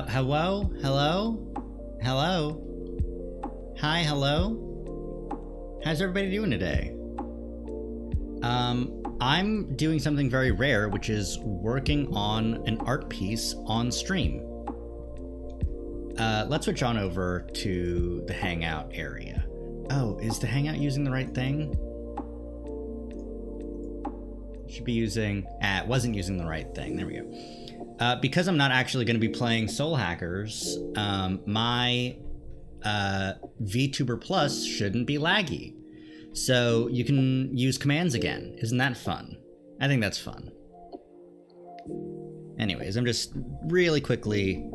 Hello? Hello? Hello? Hi, hello? How's everybody doing today? I'm doing something very rare, which is working on an art piece on stream. Let's switch on over to the Hangout area. Oh, is the Hangout using the right thing? Should be using... it wasn't using the right thing. There we go. Because I'm not actually going to be playing Soul Hackers, my Vtuber Plus shouldn't be laggy. So you can use commands again. Isn't that fun? I think that's fun. Anyways, I'm just really quickly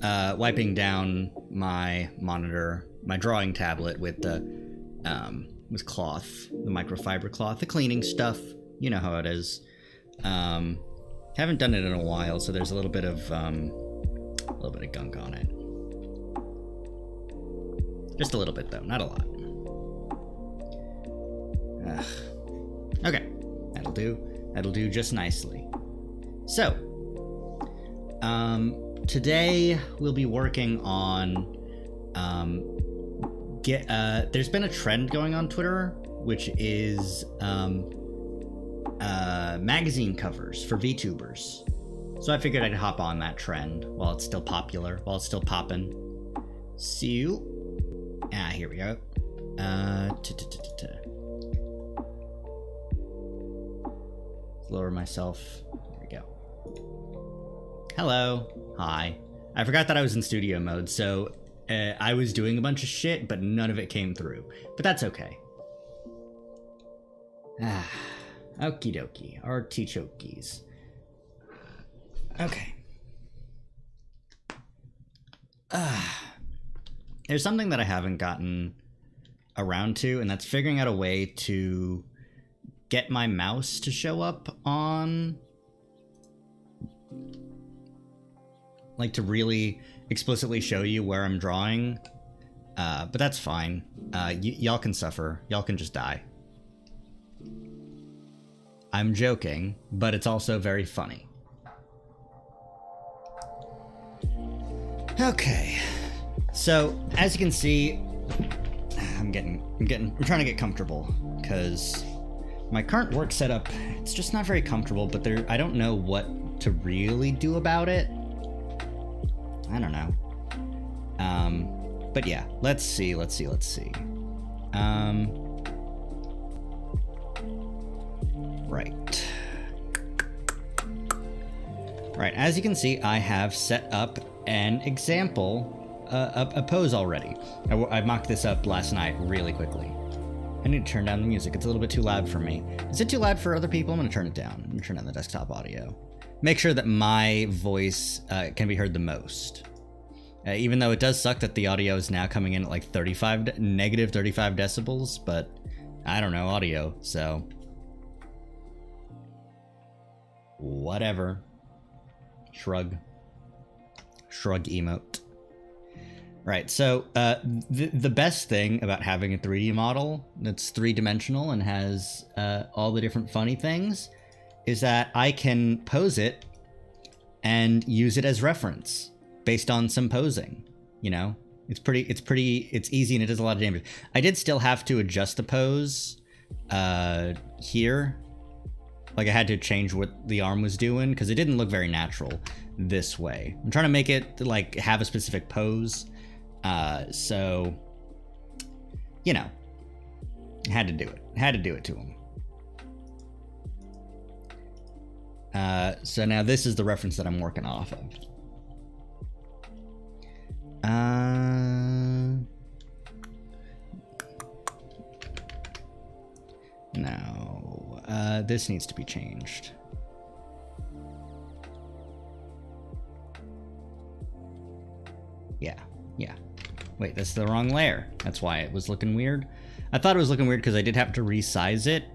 wiping down my monitor, my drawing tablet with the with cloth, the microfiber cloth, the cleaning stuff. You know how it is. Haven't done it in a while, so there's a little bit of gunk on it. Just a little bit though, not a lot. Okay, that'll do. That'll do just nicely. So, today we'll be working on there's been a trend going on Twitter, which is magazine covers for VTubers. So I figured I'd hop on that trend while it's still popular, while it's still poppin'. So, here we go. Lower myself. There we go. Hello. Hi. I forgot that I was in studio mode, so I was doing a bunch of shit, but none of it came through. But that's okay. Okie dokie. Artichokes. Okay. There's something that I haven't gotten around to, and that's figuring out a way to get my mouse to show up on, like, to really explicitly show you where I'm drawing. But that's fine. Y'all can suffer. Y'all can just die. I'm joking, but it's also very funny. Okay. So, as you can see, I'm trying to get comfortable, because my current work setup, it's just not very comfortable, but I don't know what to really do about it. I don't know. But yeah, let's see. Right, as you can see, I have set up an example, a pose already. I mocked this up last night really quickly. I need to turn down the music. It's a little bit too loud for me. Is it too loud for other people? I'm going to turn it down. I'm going to turn down the desktop audio. Make sure that my voice can be heard the most. Even though it does suck that the audio is now coming in at like negative 35 decibels, but I don't know audio, so whatever. Shrug emote. Right, so the best thing about having a 3D model that's three-dimensional and has all the different funny things is that I can pose it and use it as reference based on some posing. You know, it's easy and it does a lot of damage. I did still have to adjust the pose here. Like, I had to change what the arm was doing because it didn't look very natural this way. I'm trying to make it like have a specific pose. So, you know, had to do it to him. So now this is the reference that I'm working off of. No, this needs to be changed. Yeah. Wait, that's the wrong layer. That's why it was looking weird. I thought it was looking weird because I did have to resize it.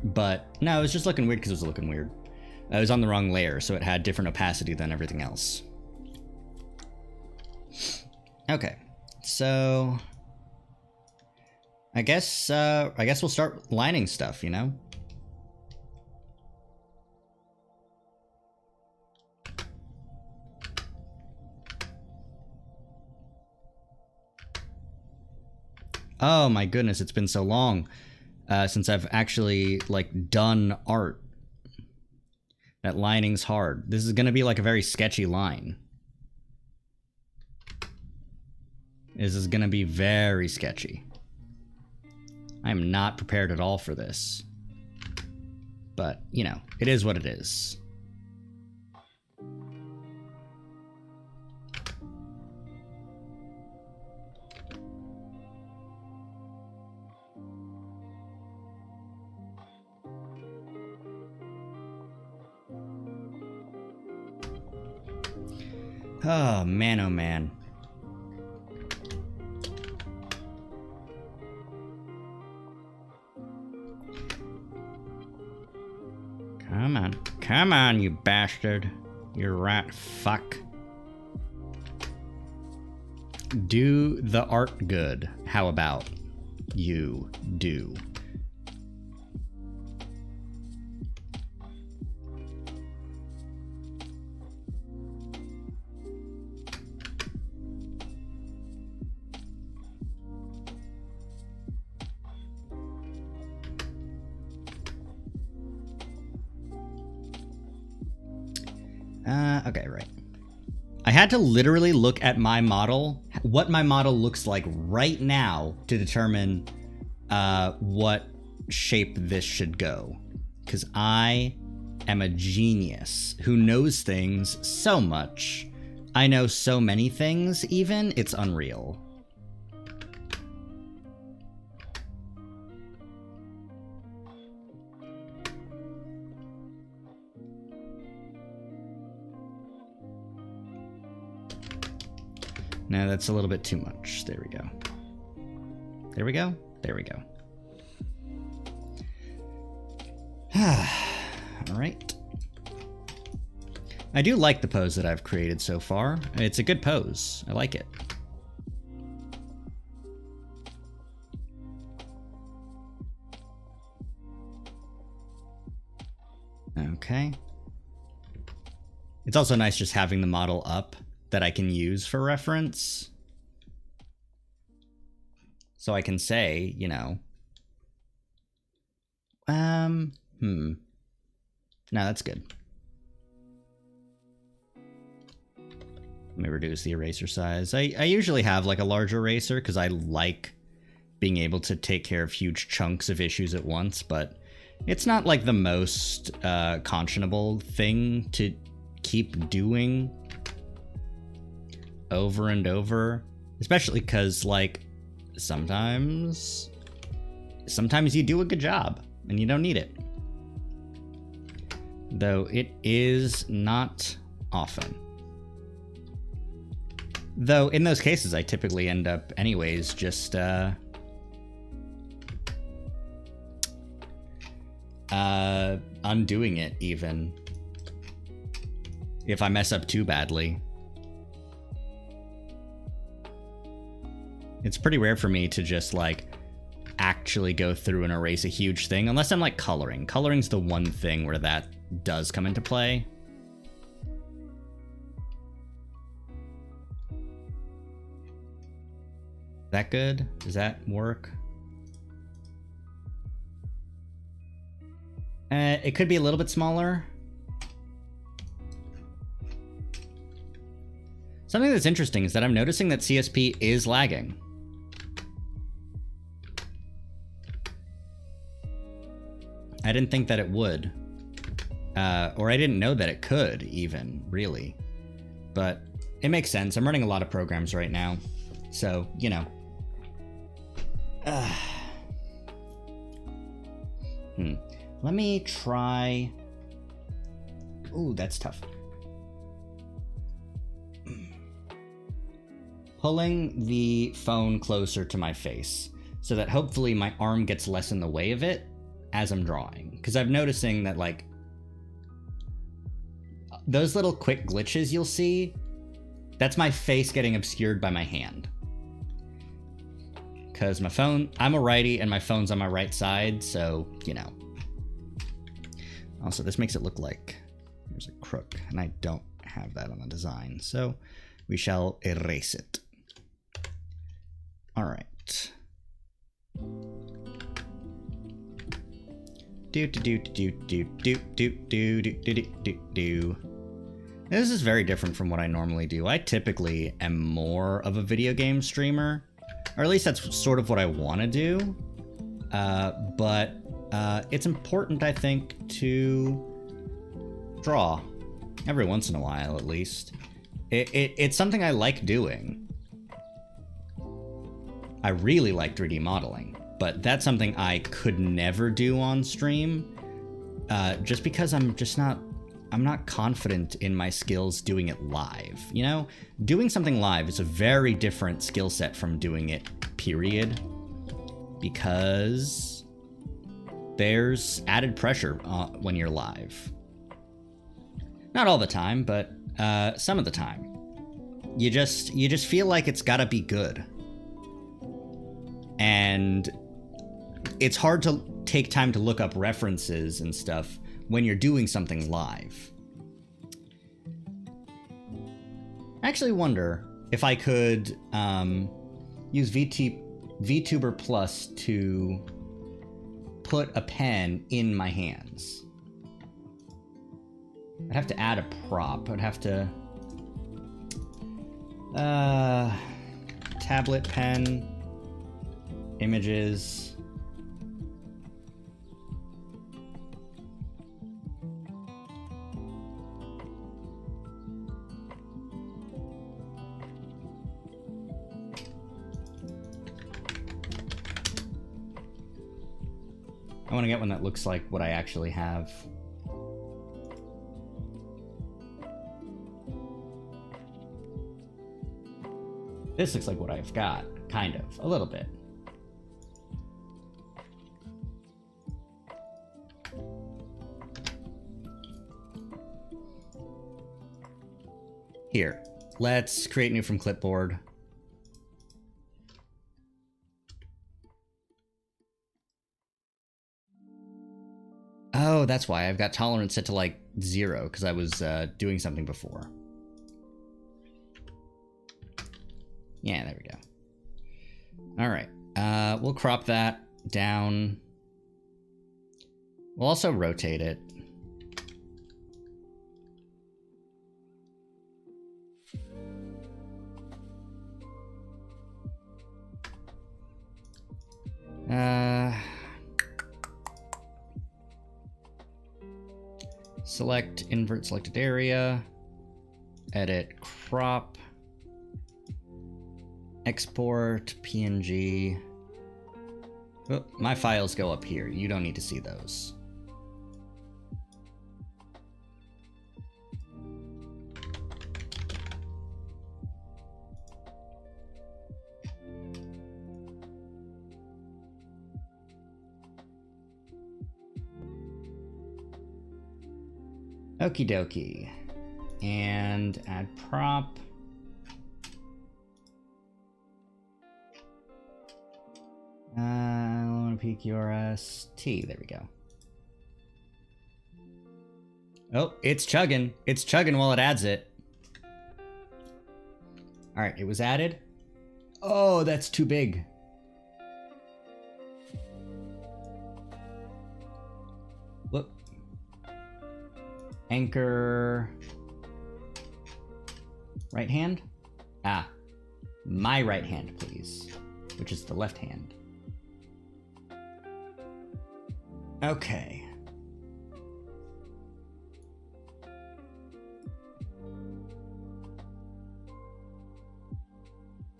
But no, it was just looking weird because it was looking weird. It was on the wrong layer, so it had different opacity than everything else. Okay, so I guess we'll start lining stuff, you know? Oh my goodness, it's been so long since I've actually, like, done art. That lining's hard. This is gonna be like a very sketchy line. This is gonna be very sketchy. I'm not prepared at all for this. But, you know, it is what it is. Oh, man, oh, man. Come on. Come on, you bastard. You rat fuck. Do the art good. How about you do? Okay, right. I had to literally look at my model, what my model looks like right now, to determine what shape this should go. Because I am a genius who knows things so much. I know so many things, even, it's unreal. No, that's a little bit too much. There we go. There we go. There we go. All right. I do like the pose that I've created so far. It's a good pose. I like it. Okay. It's also nice just having the model up that I can use for reference. So I can say, you know, no, that's good. Let me reduce the eraser size. I usually have like a large eraser because I like being able to take care of huge chunks of issues at once, but it's not like the most conscionable thing to keep doing over and over, especially because, like, sometimes you do a good job and you don't need it, though it is not often. Though in those cases I typically end up anyways just undoing it, even if I mess up too badly. It's pretty rare for me to just, like, actually go through and erase a huge thing, unless I'm, like, coloring. Coloring's the one thing where that does come into play. Is that good? Does that work? It could be a little bit smaller. Something that's interesting is that I'm noticing that CSP is lagging. I didn't think that it would. Or I didn't know that it could, even, really. But it makes sense. I'm running a lot of programs right now. So, you know. Let me try... Ooh, that's tough. Pulling the phone closer to my face so that hopefully my arm gets less in the way of it as I'm drawing. Because I'm noticing that, like, those little quick glitches you'll see, that's my face getting obscured by my hand. Because my phone, I'm a righty and my phone's on my right side, so, you know. Also, this makes it look like there's a crook, and I don't have that on the design, so we shall erase it. All right. Do do do do do do do do do do do do. This is very different from what I normally do. I typically am more of a video game streamer, or at least that's sort of what I want to do. But it's important, I think, to draw every once in a while, at least. It's something I like doing. I really like 3D modeling, but that's something I could never do on stream, just because I'm not confident in my skills doing it live. You know, doing something live is a very different skill set from doing it, period, because there's added pressure when you're live. Not all the time, but some of the time. You just feel like it's gotta be good. And it's hard to take time to look up references and stuff when you're doing something live. I actually wonder if I could use Vtuber Plus to put a pen in my hands. I'd have to add a prop. I'd have to... tablet, pen, images... I want to get one that looks like what I actually have. This looks like what I've got, kind of, a little bit. Here, let's create new from clipboard. Oh, that's why I've got tolerance set to like 0 because I was doing something before. Yeah, there we go. All right, we'll crop that down. We'll also rotate it. Select invert selected area, edit crop, export PNG. Oh, my files go up here. You don't need to see those. Okie dokie. And add prop. I want to PQRS T. There we go. Oh, it's chugging. It's chugging while it adds it. All right, it was added. Oh, that's too big. Look. Anchor. Right hand? Ah, my right hand, please. Which is the left hand. Okay.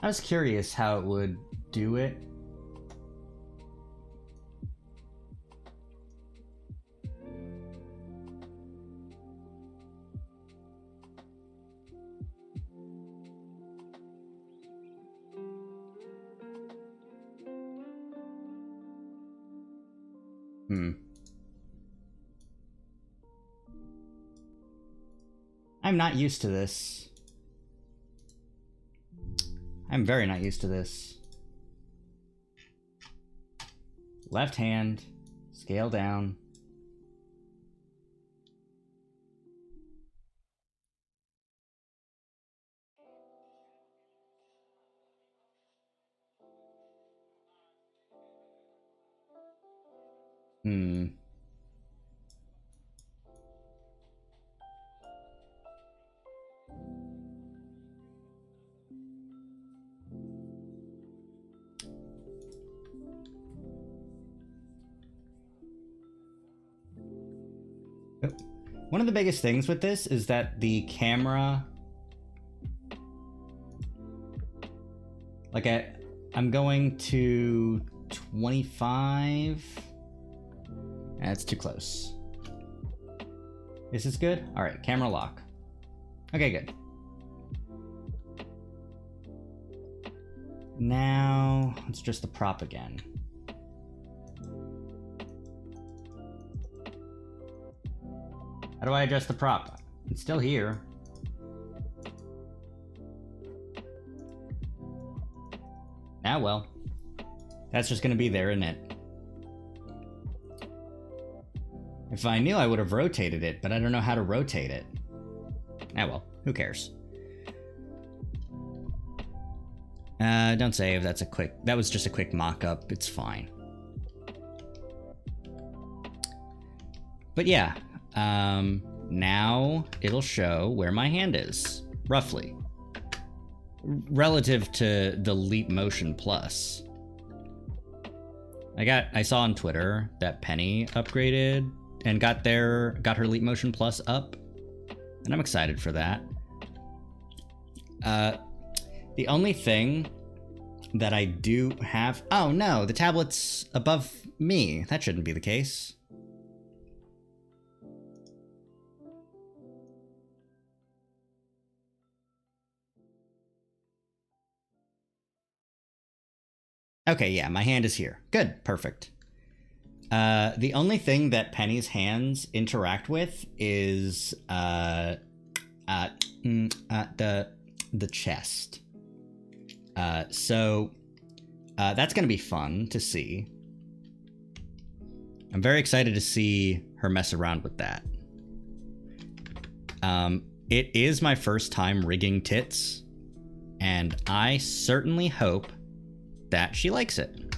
I was curious how it would do it. I'm not used to this. I'm very not used to this. Left hand, scale down. One of the biggest things with this is that the camera, like I'm going to 25. That's too close. Is this good? All right, camera lock. Okay, good. Now let's adjust the prop again. How do I adjust the prop? It's still here. Ah, well. That's just gonna be there, isn't it? If I knew, I would have rotated it, but I don't know how to rotate it. Ah, well. Who cares? Don't save. That was just a quick mock-up. It's fine. But yeah. Now it'll show where my hand is, roughly. Relative to the Leap Motion Plus. I saw on Twitter that Penny upgraded and got her Leap Motion Plus up, and I'm excited for that. The only thing that I do have... Oh no, the tablet's above me. That shouldn't be the case. Okay, yeah, my hand is here. Good, perfect. The only thing that Penny's hands interact with is the chest. So that's gonna be fun to see. I'm very excited to see her mess around with that. It is my first time rigging tits, and I certainly hope that she likes it.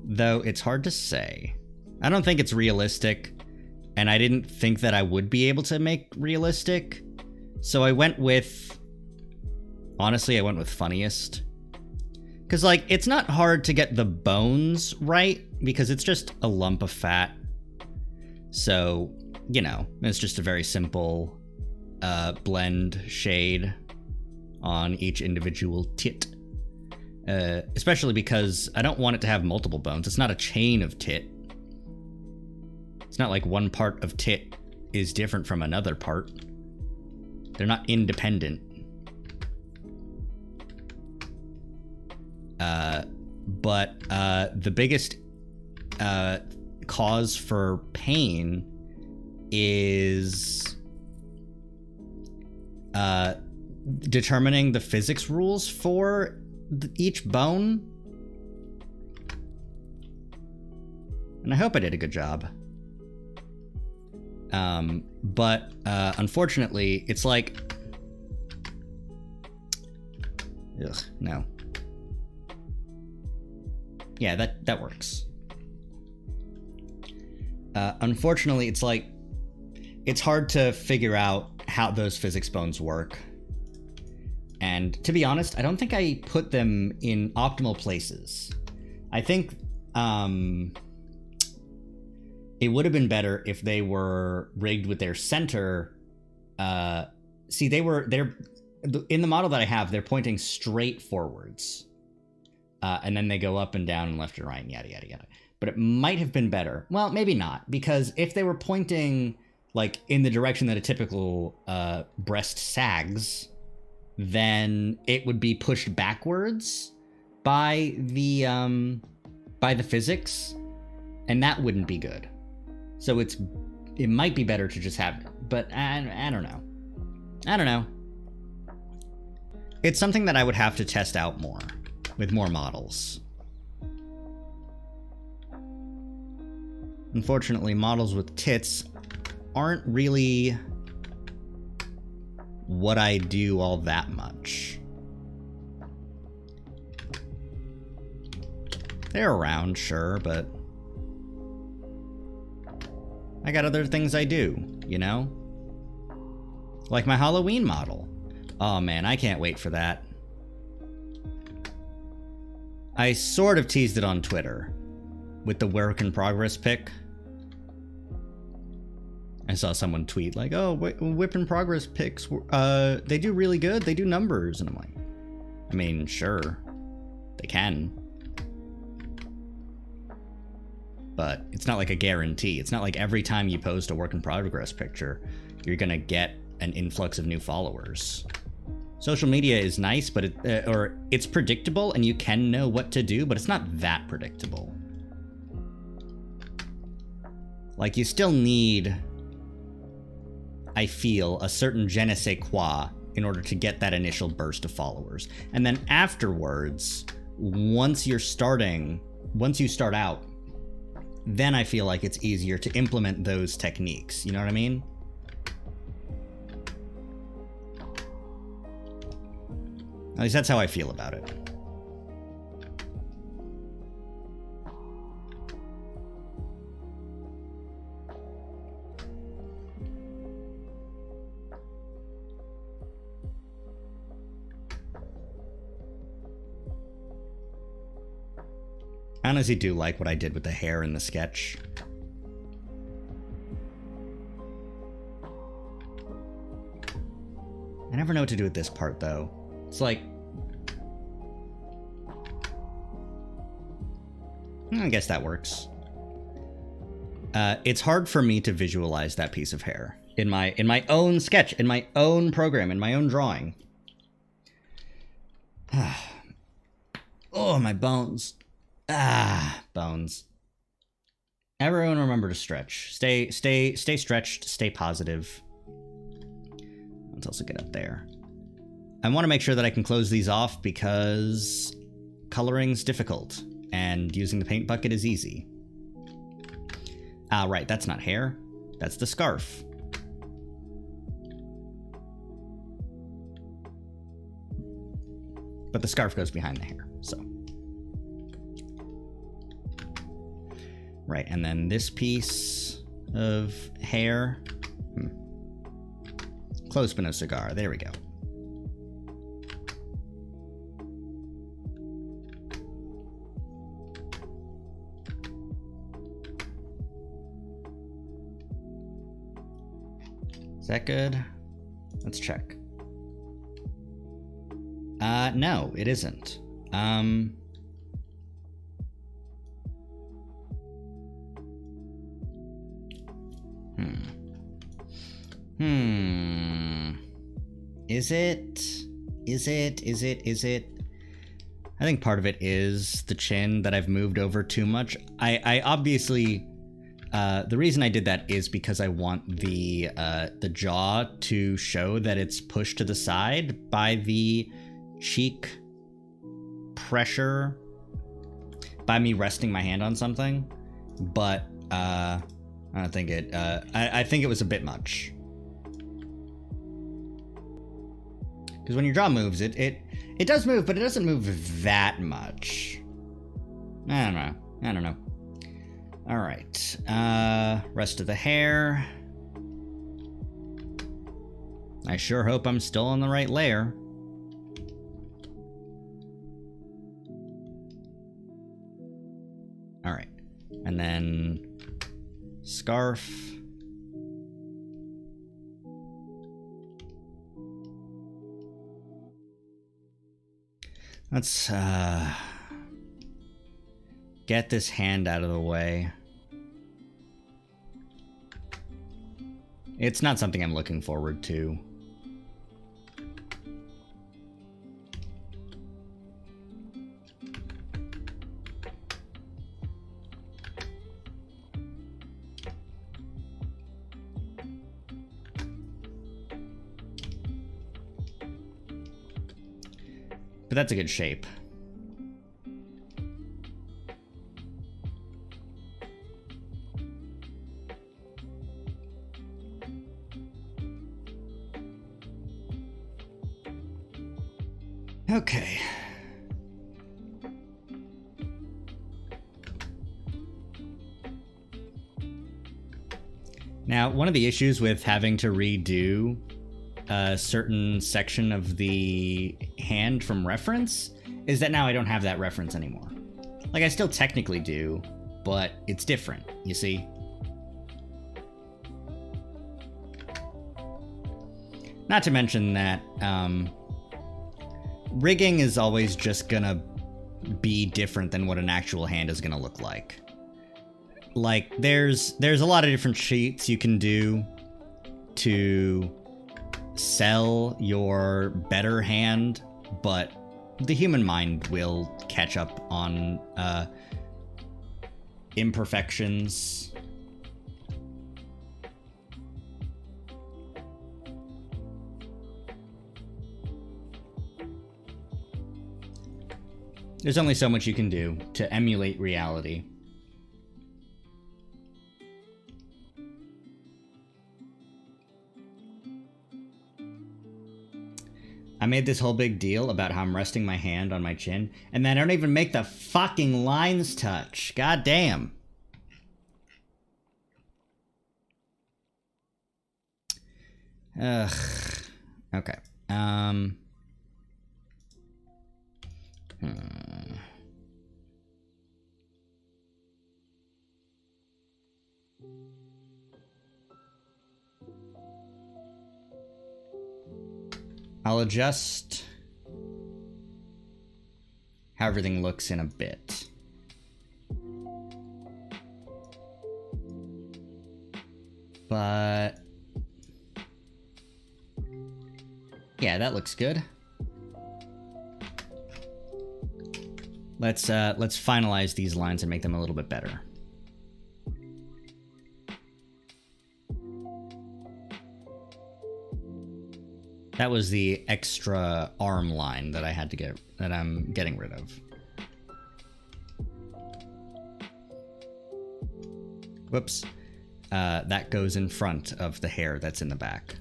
Though it's hard to say. I don't think it's realistic, and I didn't think that I would be able to make realistic, so I went with... Honestly, I went with funniest. Because, like, it's not hard to get the bones right, because it's just a lump of fat. So, you know, it's just a very simple blend shade on each individual tit. Especially because I don't want it to have multiple bones. It's not a chain of tit. It's not like one part of tit is different from another part. They're not independent. But the biggest cause for pain is determining the physics rules for each bone. And I hope I did a good job. But unfortunately, it's like... Ugh, no. Yeah, that works. Unfortunately, it's like... It's hard to figure out how those physics bones work. And to be honest, I don't think I put them in optimal places. I think it would have been better if they were rigged with their center. See, they're in the model that I have, they're pointing straight forwards. And then they go up and down and left and right and yada, yada, yada. But it might have been better. Well, maybe not, because if they were pointing like in the direction that a typical breast sags, then it would be pushed backwards by the physics, and that wouldn't be good. So it might be better to just have it, but I don't know. I don't know. It's something that I would have to test out more with more models. Unfortunately, models with tits aren't really what I do all that much. They're around, sure, but I got other things I do, you know? Like my Halloween model. Oh man, I can't wait for that. I sort of teased it on Twitter with the work in progress pic. I saw someone tweet like, oh, whip in progress pics, they do really good. They do numbers. And I'm like, I mean, sure, they can. But it's not like a guarantee. It's not like every time you post a work in progress picture, you're going to get an influx of new followers. Social media is nice, but it's predictable and you can know what to do, but it's not that predictable. Like, you still need, I feel, a certain je ne sais quoi in order to get that initial burst of followers. And then afterwards, once you start out, then I feel like it's easier to implement those techniques. You know what I mean? At least that's how I feel about it. I honestly do like what I did with the hair in the sketch. I never know what to do with this part, though. It's like, I guess that works. It's hard for me to visualize that piece of hair in my own sketch, in my own program, in my own drawing. Oh, my bones. Bones. Everyone remember to stretch. Stay stretched, stay positive. Let's also get up there. I want to make sure that I can close these off because coloring's difficult and using the paint bucket is easy. Ah, right, that's not hair. That's the scarf. But the scarf goes behind the hair, so. Right, and then this piece of hair. Clothespin of cigar, there we go. Is that good? Let's check. No, it isn't. Is it? I think part of it is the chin that I've moved over too much. I obviously, the reason I did that is because I want the jaw to show that it's pushed to the side by the cheek pressure, by me resting my hand on something, but I don't think it, I think it was a bit much. Because when your jaw moves, it does move, but it doesn't move that much. I don't know. All right. Rest of the hair. I sure hope I'm still on the right layer. All right. And then scarf. Let's get this hand out of the way. It's not something I'm looking forward to. But that's a good shape. Okay. Now, one of the issues with having to redo a certain section of the hand from reference is that now I don't have that reference anymore. Like, I still technically do, but it's different, you see? Not to mention that, rigging is always just gonna be different than what an actual hand is gonna look like. Like, there's a lot of different cheats you can do to sell your better hand, but the human mind will catch up on imperfections. There's only so much you can do to emulate reality. I made this whole big deal about how I'm resting my hand on my chin, and then I don't even make the fucking lines touch. God damn. Ugh. Okay. I'll adjust how everything looks in a bit. But yeah, that looks good. Let's finalize these lines and make them a little bit better. That was the extra arm line that I had to get, that I'm getting rid of. Whoops. That goes in front of the hair that's in the back.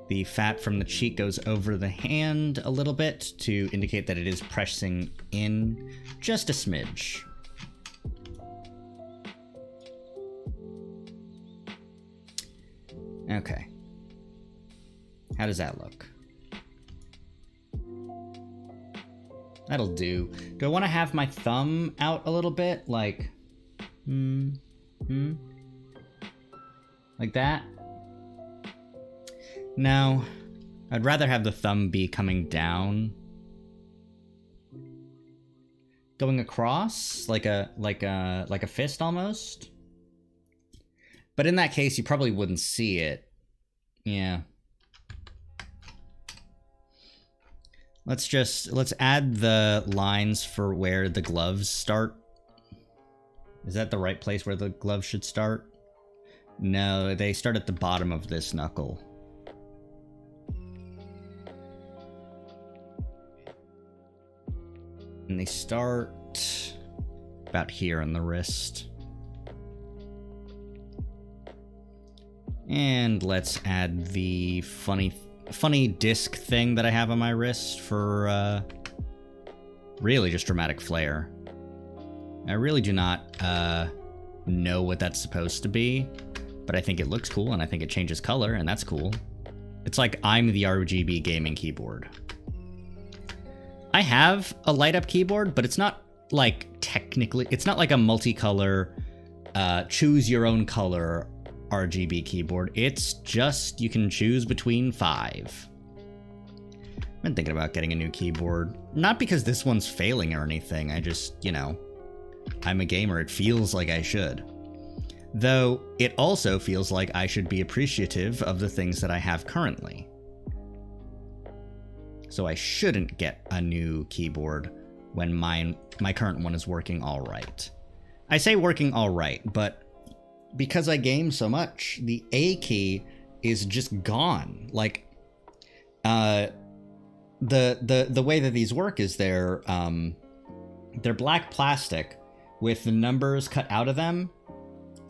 The fat from the cheek goes over the hand a little bit to indicate that it is pressing in just a smidge. Okay. How does that look? That'll do. Do I want to have my thumb out a little bit? Like, like that? No. I'd rather have the thumb be coming down. Going across? Like a fist almost? But in that case, you probably wouldn't see it. Yeah. Let's add the lines for where the gloves start. Is that the right place where the gloves should start? No, they start at the bottom of this knuckle. And they start about here on the wrist. And let's add the funny disc thing that I have on my wrist for really just dramatic flair. I really do not know what that's supposed to be, but I think it looks cool and I think it changes color, and that's cool. It's like I'm the RGB gaming keyboard. I have a light up keyboard, but it's not like technically, it's not like a multicolor choose your own color RGB keyboard. It's just you can choose between 5. I've been thinking about getting a new keyboard. Not because this one's failing or anything. I just, you know, I'm a gamer. It feels like I should. Though it also feels like I should be appreciative of the things that I have currently. So I shouldn't get a new keyboard when my current one is working all right. I say working all right, but because I game so much, the A key is just gone. Like, the way that these work is they're black plastic with the numbers cut out of them.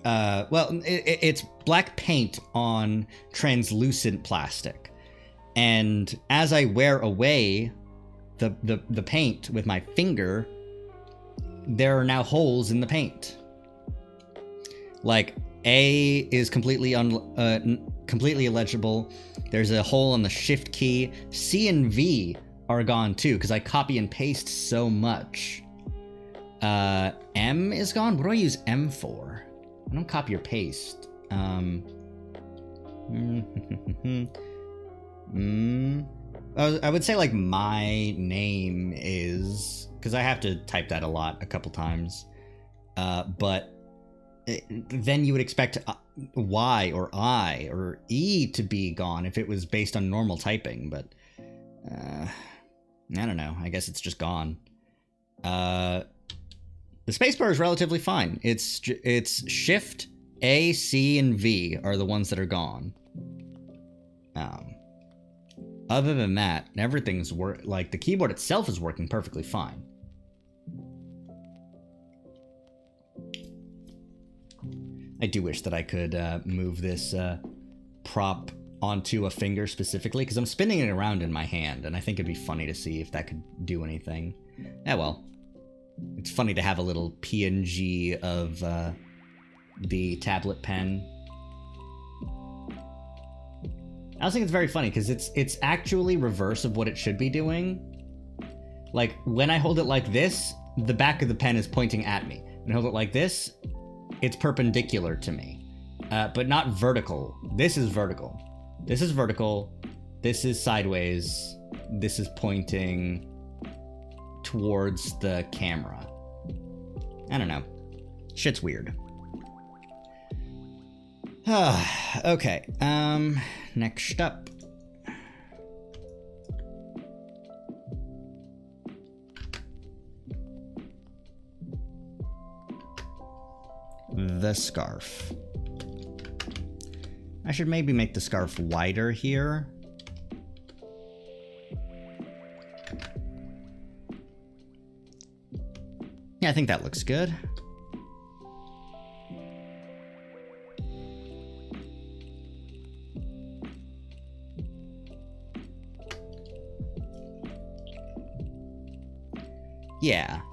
Well, it's black paint on translucent plastic, and as I wear away the paint with my finger, there are now holes in the paint. Like, A is completely completely illegible. There's a hole on the shift key. C and V are gone too, because I copy and paste so much. M is gone? What do I use M for? I don't copy or paste. I would say like my name is, because I have to type that a couple times. But then you would expect Y or I or E to be gone if it was based on normal typing, but I don't know. I guess it's just gone. The spacebar is relatively fine. It's Shift, A, C, and V are the ones that are gone. Other than that, everything's like the keyboard itself is working perfectly fine. I do wish that I could move this prop onto a finger specifically, because I'm spinning it around in my hand, and I think it'd be funny to see if that could do anything. Yeah, well. It's funny to have a little PNG of the tablet pen. I also think it's very funny, because it's actually reverse of what it should be doing. Like, when I hold it like this, the back of the pen is pointing at me. When I hold it like this, it's perpendicular to me, but not vertical. This is vertical. This is vertical. This is sideways. This is pointing towards the camera. I don't know. Shit's weird. Okay. Next up. The scarf. I should maybe make the scarf wider here. Yeah, I think that looks good.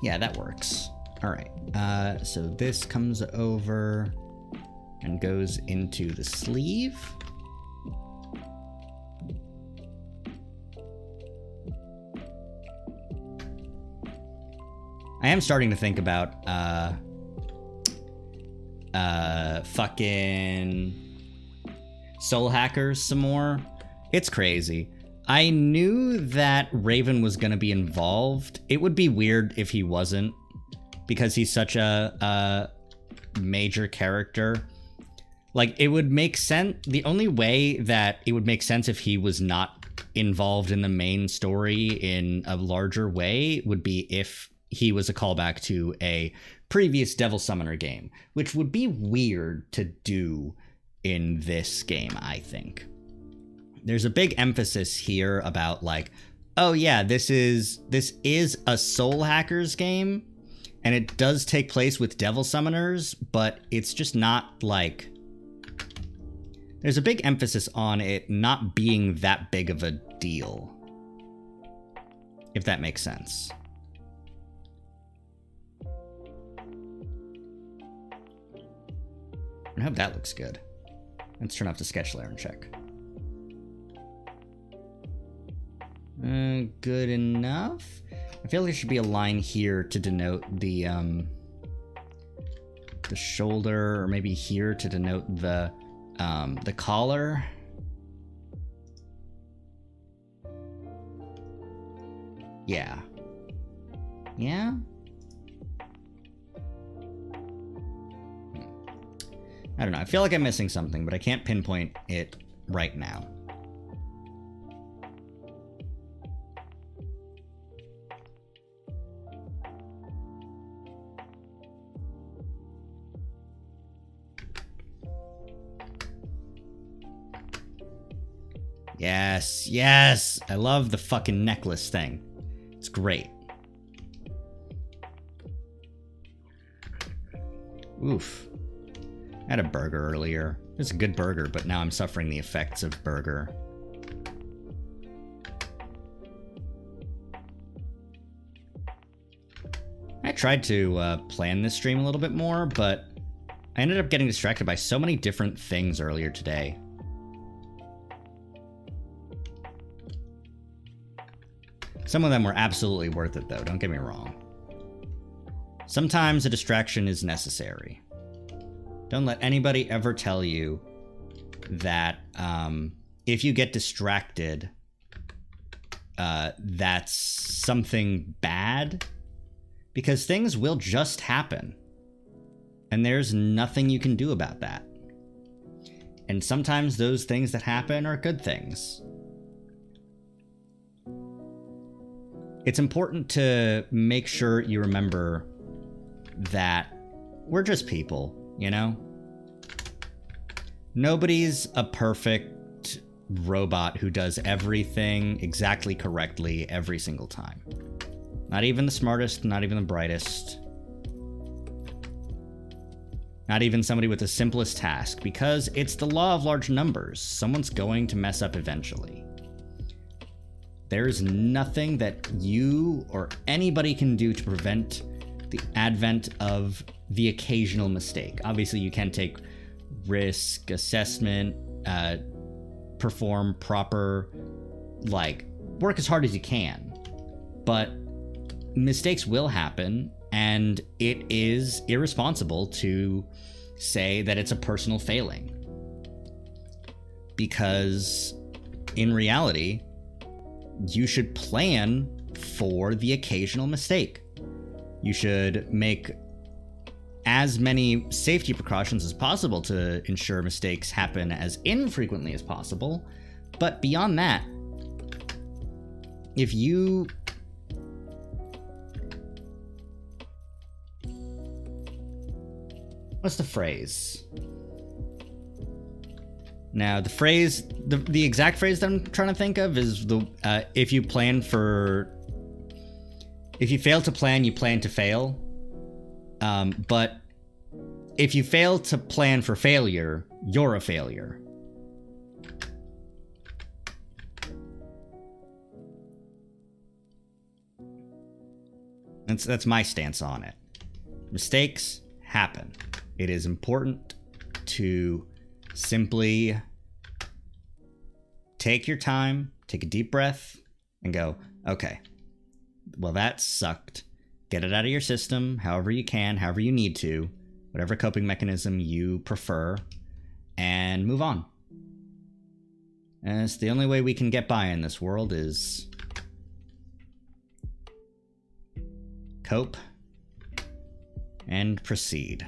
Yeah, that works. All right, so this comes over and goes into the sleeve. I am starting to think about fucking Soul Hackers some more. It's crazy. I knew that Raven was gonna be involved. It would be weird if he wasn't, because he's such a major character. Like, it would make sense. The only way that it would make sense if he was not involved in the main story in a larger way would be if he was a callback to a previous Devil Summoner game, which would be weird to do in this game, I think. There's a big emphasis here about like, oh yeah, this is a Soul Hackers game, and it does take place with Devil Summoners, but it's just not like... There's a big emphasis on it not being that big of a deal, if that makes sense. I hope that looks good. Let's turn off the sketch layer and check. Good enough. I feel like there should be a line here to denote the shoulder, or maybe here to denote the collar. Yeah. Yeah? I don't know. I feel like I'm missing something, but I can't pinpoint it right now. Yes, yes! I love the fucking necklace thing. It's great. Oof. I had a burger earlier. It was a good burger, but now I'm suffering the effects of burger. I tried to plan this stream a little bit more, but I ended up getting distracted by so many different things earlier today. Some of them were absolutely worth it, though, don't get me wrong. Sometimes a distraction is necessary. Don't let anybody ever tell you that if you get distracted, that's something bad, because things will just happen, and there's nothing you can do about that. And sometimes those things that happen are good things. It's important to make sure you remember that we're just people, you know? Nobody's a perfect robot who does everything exactly correctly every single time. Not even the smartest, not even the brightest. Not even somebody with the simplest task, because it's the law of large numbers. Someone's going to mess up eventually. There's nothing that you or anybody can do to prevent the advent of the occasional mistake. Obviously, you can take risk assessment, perform proper, work as hard as you can. But mistakes will happen, and it is irresponsible to say that it's a personal failing. Because in reality, you should plan for the occasional mistake. You should make as many safety precautions as possible to ensure mistakes happen as infrequently as possible. But beyond that, if you... What's the phrase? Now, the phrase, the exact phrase that I'm trying to think of is if you fail to plan, you plan to fail. But if you fail to plan for failure, you're a failure. That's my stance on it. Mistakes happen. It is important to simply take your time, take a deep breath, and go, okay, well, that sucked. Get it out of your system however you can, however you need to, whatever coping mechanism you prefer, and move on. And it's the only way we can get by in this world is cope and proceed.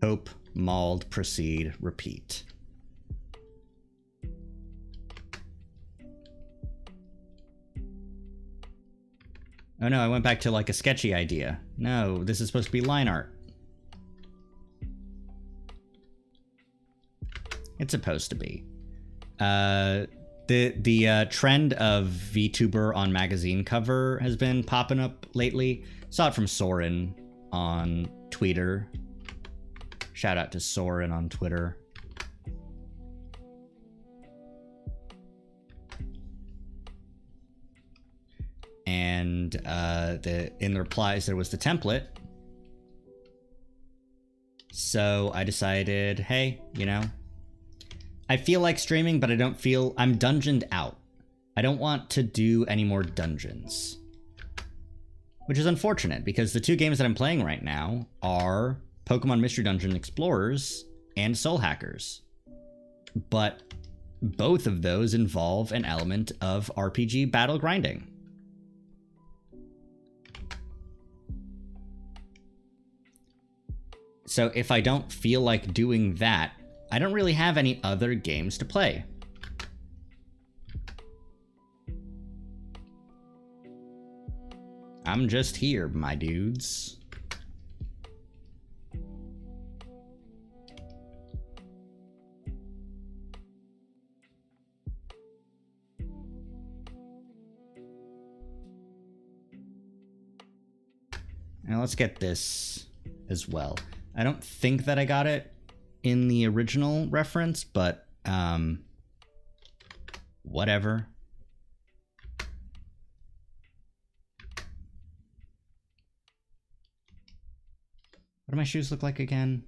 Cope, mauled, proceed, repeat. Oh no, I went back to a sketchy idea. No, this is supposed to be line art. It's supposed to be. The trend of VTuber on magazine cover has been popping up lately. Saw it from Soren on Twitter. Shout out to Soren on Twitter. And in the replies, there was the template. So I decided, hey, I feel like streaming, but I don't feel... I'm dungeoned out. I don't want to do any more dungeons. Which is unfortunate, because the two games that I'm playing right now are Pokemon Mystery Dungeon Explorers and Soul Hackers. But both of those involve an element of RPG battle grinding. So if I don't feel like doing that, I don't really have any other games to play. I'm just here, my dudes. Now let's get this as well. I don't think that I got it in the original reference, but whatever. What do my shoes look like again?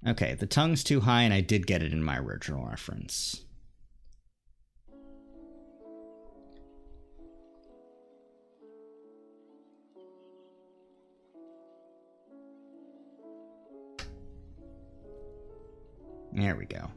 Okay, the tongue's too high, and I did get it in my original reference. There we go.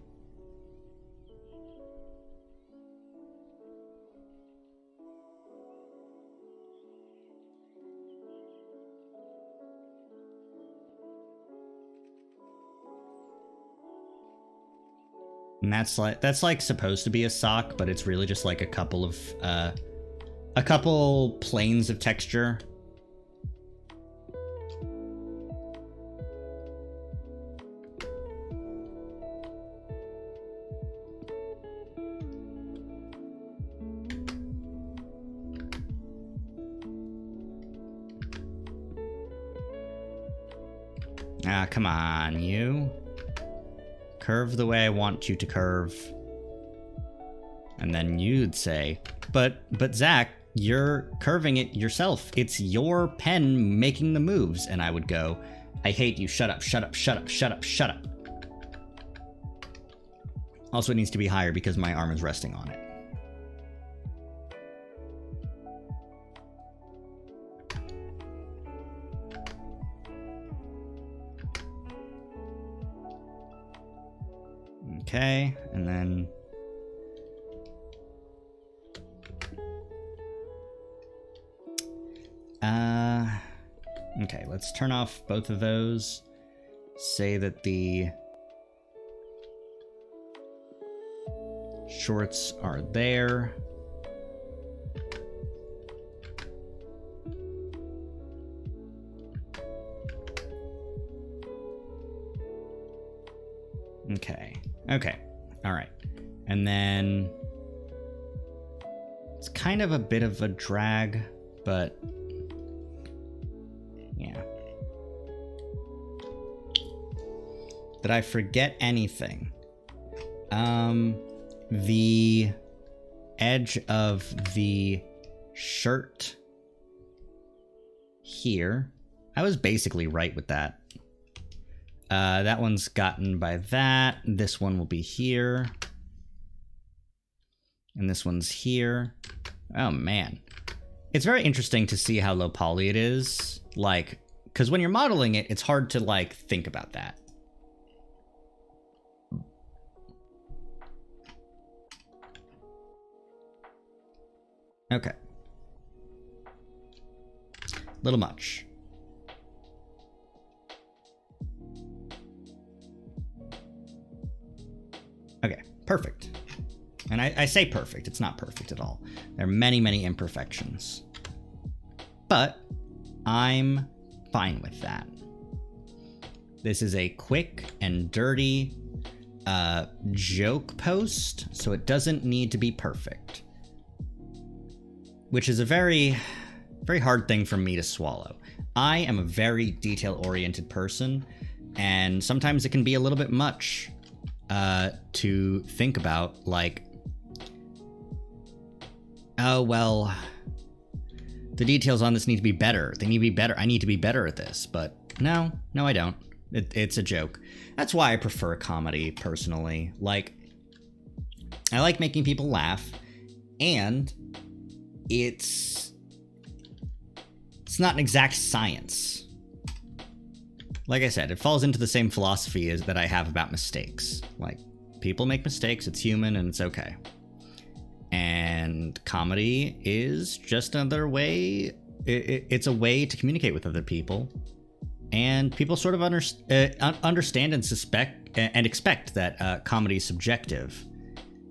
And that's like supposed to be a sock, but it's really just like a couple planes of texture. Ah, come on, you. Curve the way I want you to curve. And then you'd say, but Zach, you're curving it yourself. It's your pen making the moves. And I would go, I hate you. Shut up, shut up, shut up, shut up, shut up. Also, it needs to be higher because my arm is resting on it. Okay, and then okay, let's turn off both of those. Say that the shorts are there. Okay, all right. And then it's kind of a bit of a drag, but yeah. Did I forget anything? The edge of the shirt here. I was basically right with that. That one's gotten by that. This one will be here. And this one's here. Oh, man. It's very interesting to see how low poly it is. Like, because when you're modeling it, it's hard to, like, think about that. Okay. Little much. Okay, perfect. And I say perfect, it's not perfect at all. There are many, many imperfections. But I'm fine with that. This is a quick and dirty joke post, so it doesn't need to be perfect. Which is a very, very hard thing for me to swallow. I am a very detail-oriented person, and sometimes it can be a little bit much to think about, like, oh, well, the details on this need to be better. They need to be better. I need to be better at this. But no, I don't. It's a joke. That's why I prefer comedy, personally. Like, I like making people laugh, and it's not an exact science. Like I said, it falls into the same philosophy as that I have about mistakes. Like, people make mistakes, it's human, and it's okay. And comedy is just another way, it's a way to communicate with other people. And people sort of understand and suspect and expect that comedy is subjective.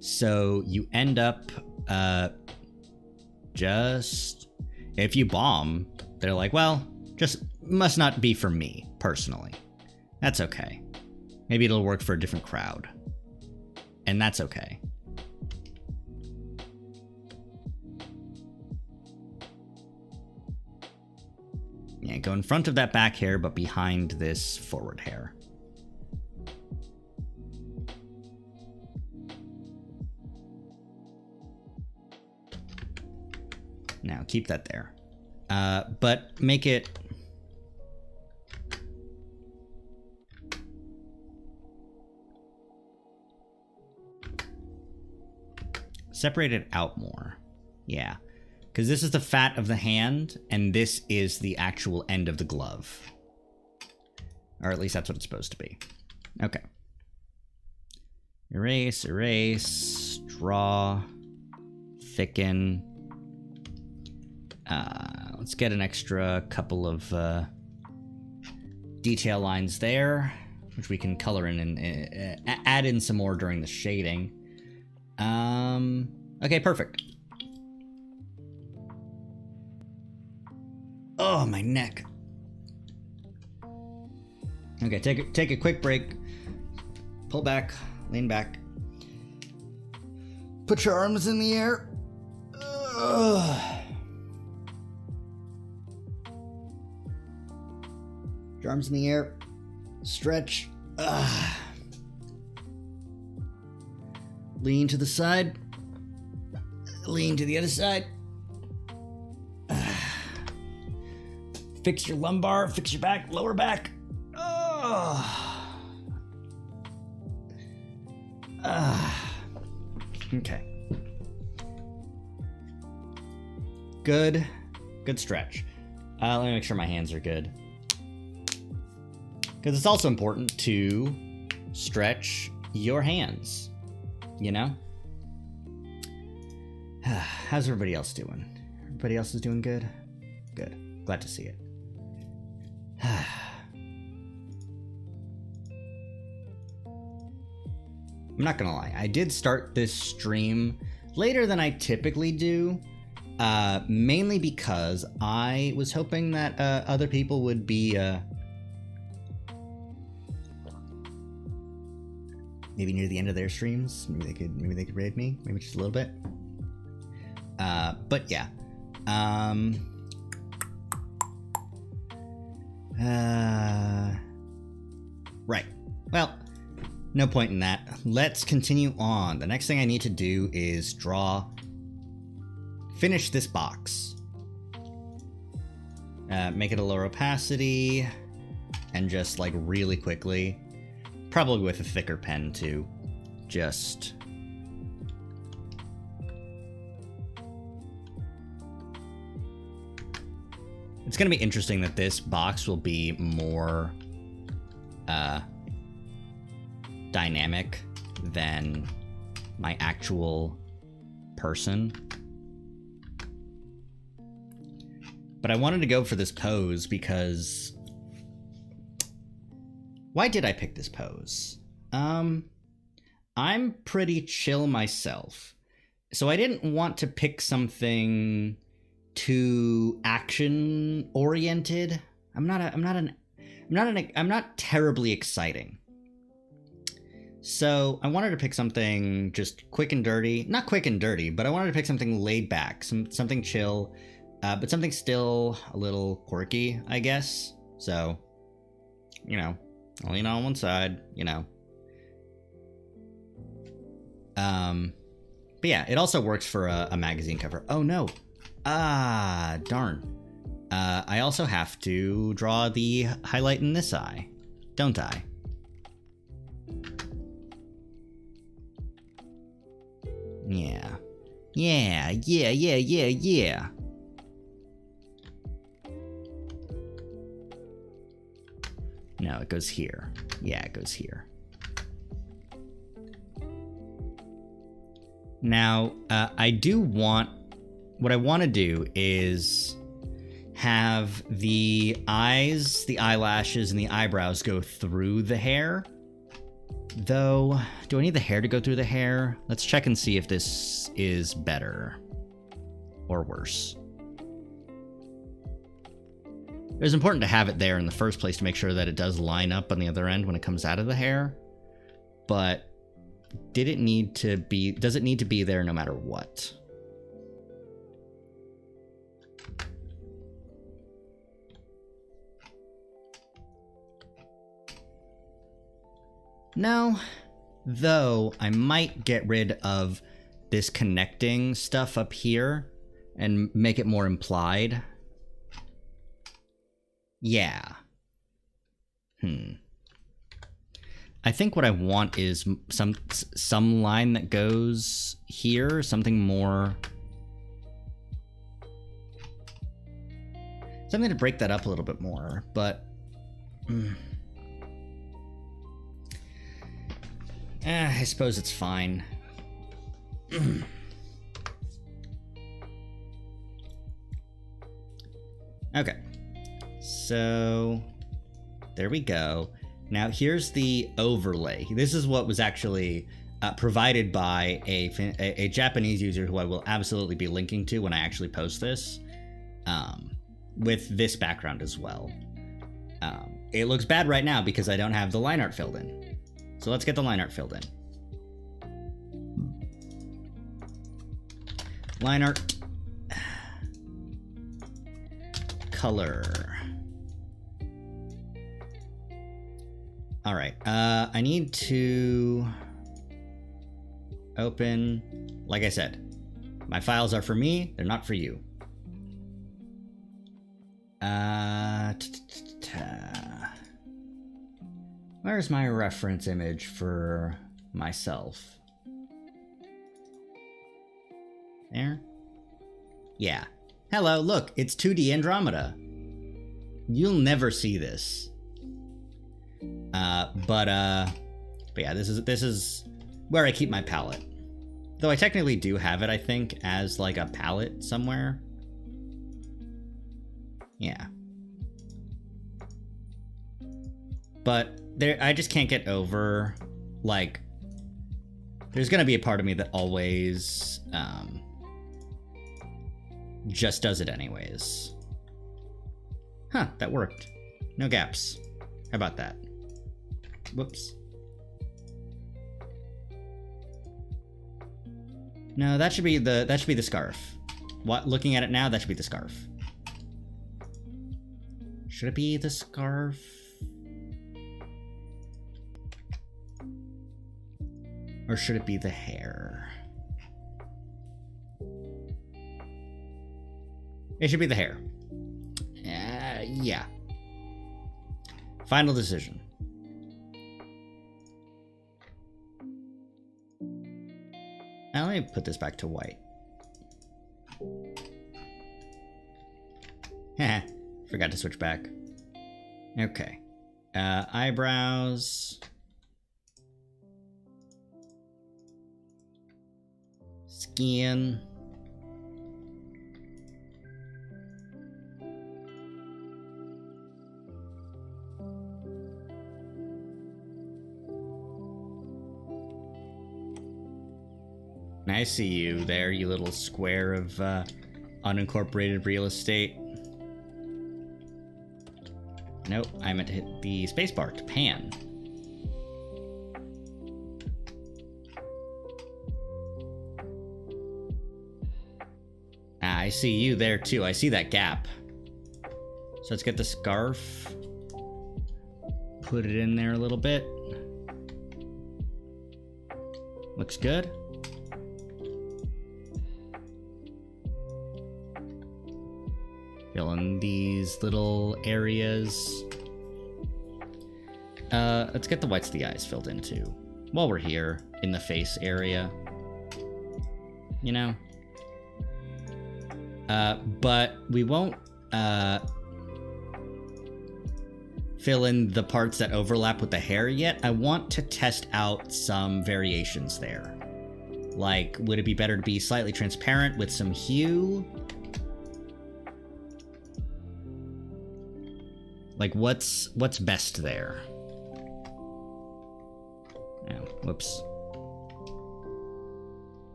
So you end up just, if you bomb, they're like, well, just must not be for me, personally. That's okay. Maybe it'll work for a different crowd. And that's okay. Yeah, go in front of that back hair, but behind this forward hair. Now, keep that there. But make it Separate it out more. Yeah. Because this is the fat of the hand, and this is the actual end of the glove. Or at least that's what it's supposed to be. Okay. Erase, erase, draw, thicken. Let's get an extra couple of detail lines there, which we can color in and add in some more during the shading. Okay, perfect. Oh, my neck. Okay, take a quick break. Pull back, lean back. Put your arms in the air. Your arms in the air. Stretch. Lean to the side. Lean to the other side. Fix your lumbar, fix your back, lower back. Okay. Good stretch. Let me make sure my hands are good. Because it's also important to stretch your hands, you know? How's everybody else doing? Everybody else is doing good? Good. Glad to see it. I'm not gonna lie, I did start this stream later than I typically do, mainly because I was hoping that other people would be maybe near the end of their streams. Maybe they could raid me, maybe just a little bit. But yeah. Right. Well, no point in that. Let's continue on. The next thing I need to do is finish this box. Make it a lower opacity, and just like really quickly, probably with a thicker pen too, just it's gonna be interesting that this box will be more dynamic than my actual person. But I wanted to go for this pose because why did I pick this pose? I'm pretty chill myself, so I didn't want to pick something too action oriented. I'm not terribly exciting. So I wanted to pick something just quick and dirty. Not quick and dirty, but I wanted to pick something laid back, something chill, but something still a little quirky, I guess. So, you know, I'll lean on one side, you know. But yeah, it also works for a magazine cover. Oh no. Darn. I also have to draw the highlight in this eye, don't I? Yeah. No, it goes here. Yeah, it goes here. Now, what I want to do is have the eyes, the eyelashes, and the eyebrows go through the hair. Though, do I need the hair to go through the hair? Let's check and see if this is better or worse. It was important to have it there in the first place to make sure that it does line up on the other end when it comes out of the hair. But does it need to be there no matter what? No, though I might get rid of this connecting stuff up here and make it more implied. Yeah. I think what I want is some line that goes here, something more... something to break that up a little bit more, but... I suppose it's fine. Okay. So, there we go. Now here's the overlay. This is what was actually provided by a Japanese user who I will absolutely be linking to when I actually post this, with this background as well. It looks bad right now because I don't have the line art filled in. So let's get the line art filled in. Line art. Color. All right, I need to open, like I said, my files are for me, they're not for you. Where's my reference image for myself? There? Yeah. Hello, look, it's 2D Andromeda. You'll never see this. But yeah, this is where I keep my palette. Though I technically do have it, I think, as like a palette somewhere. Yeah. But there, I just can't get over, like, there's gonna be a part of me that always, just does it anyways. Huh, that worked. No gaps. How about that? Whoops. No, that should be the scarf. What, looking at it now, that should be the scarf. Should it be the scarf? Or should it be the hair? It should be the hair. Yeah. Final decision. Now let me put this back to white. Heh, forgot to switch back. Okay. Eyebrows. Skin. I see you there, you little square of unincorporated real estate. Nope, I meant to hit the spacebar to pan. I see you there too. I see that gap. So let's get the scarf. Put it in there a little bit. Looks good. Fill in these little areas. Let's get the whites of the eyes filled in too. While we're here, in the face area. You know? But we won't, fill in the parts that overlap with the hair yet. I want to test out some variations there. Like, would it be better to be slightly transparent with some hue? Like, what's best there? Oh, whoops.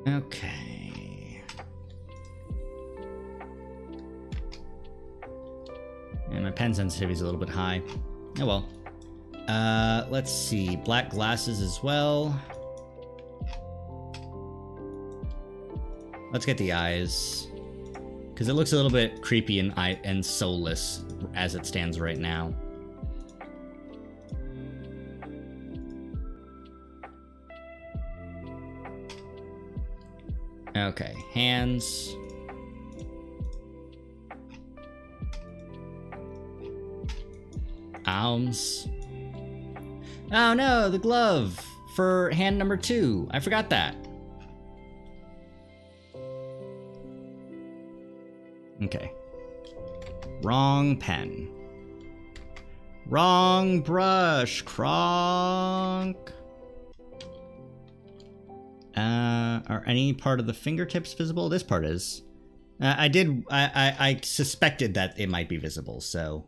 Okay. And my pen sensitivity is a little bit high. Oh well. Let's see. Black glasses as well. Let's get the eyes. Because it looks a little bit creepy and soulless as it stands right now. Okay, hands. palms. Oh no, the glove for hand number 2. I forgot that. Okay. Wrong pen. Wrong brush, Kronk. Are any part of the fingertips visible? This part is. I suspected that it might be visible, so.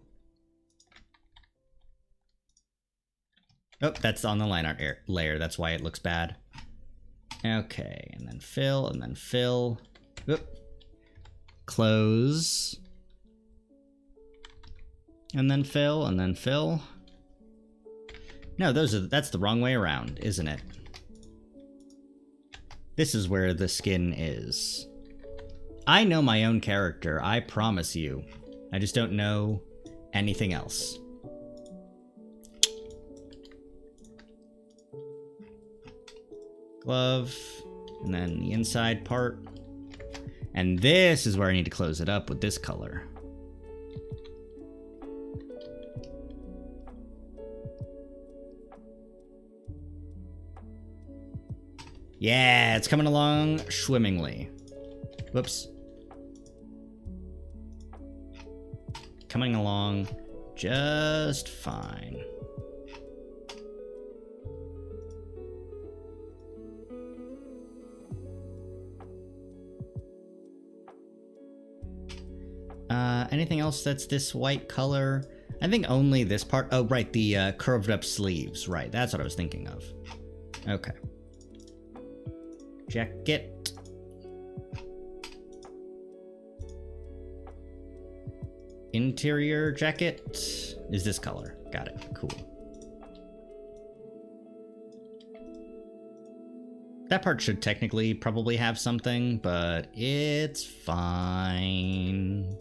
Oh, that's on the line art layer. That's why it looks bad. Okay, and then fill, and then fill. Oop. Close. And then fill, and then fill. No, that's the wrong way around, isn't it? This is where the skin is. I know my own character, I promise you. I just don't know anything else. Glove, and then the inside part. And this is where I need to close it up with this color. Yeah, it's coming along swimmingly. Whoops. Coming along just fine. Anything else that's this white color? I think only this part. Oh, right, the curved up sleeves. Right, that's what I was thinking of. Okay. Jacket. Interior jacket is this color. Got it. Cool. That part should technically probably have something, but it's fine.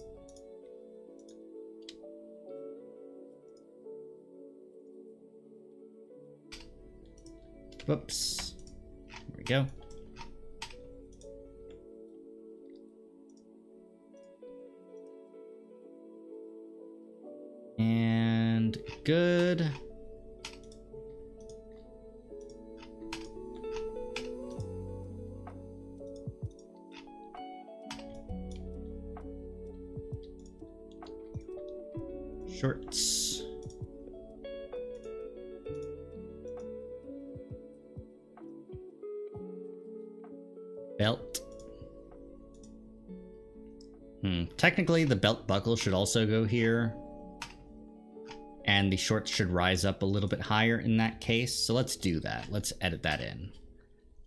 Whoops. There we go. And good. Shorts. Belt. Technically, the belt buckle should also go here. And the shorts should rise up a little bit higher in that case. So let's do that. Let's edit that in.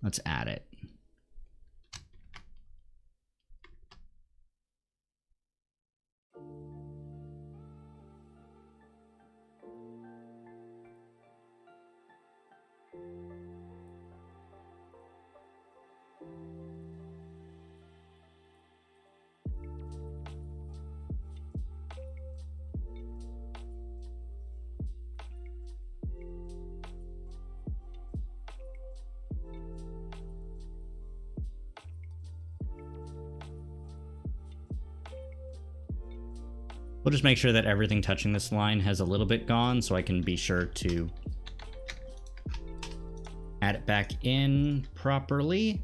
Let's add it. We'll just make sure that everything touching this line has a little bit gone so I can be sure to add it back in properly.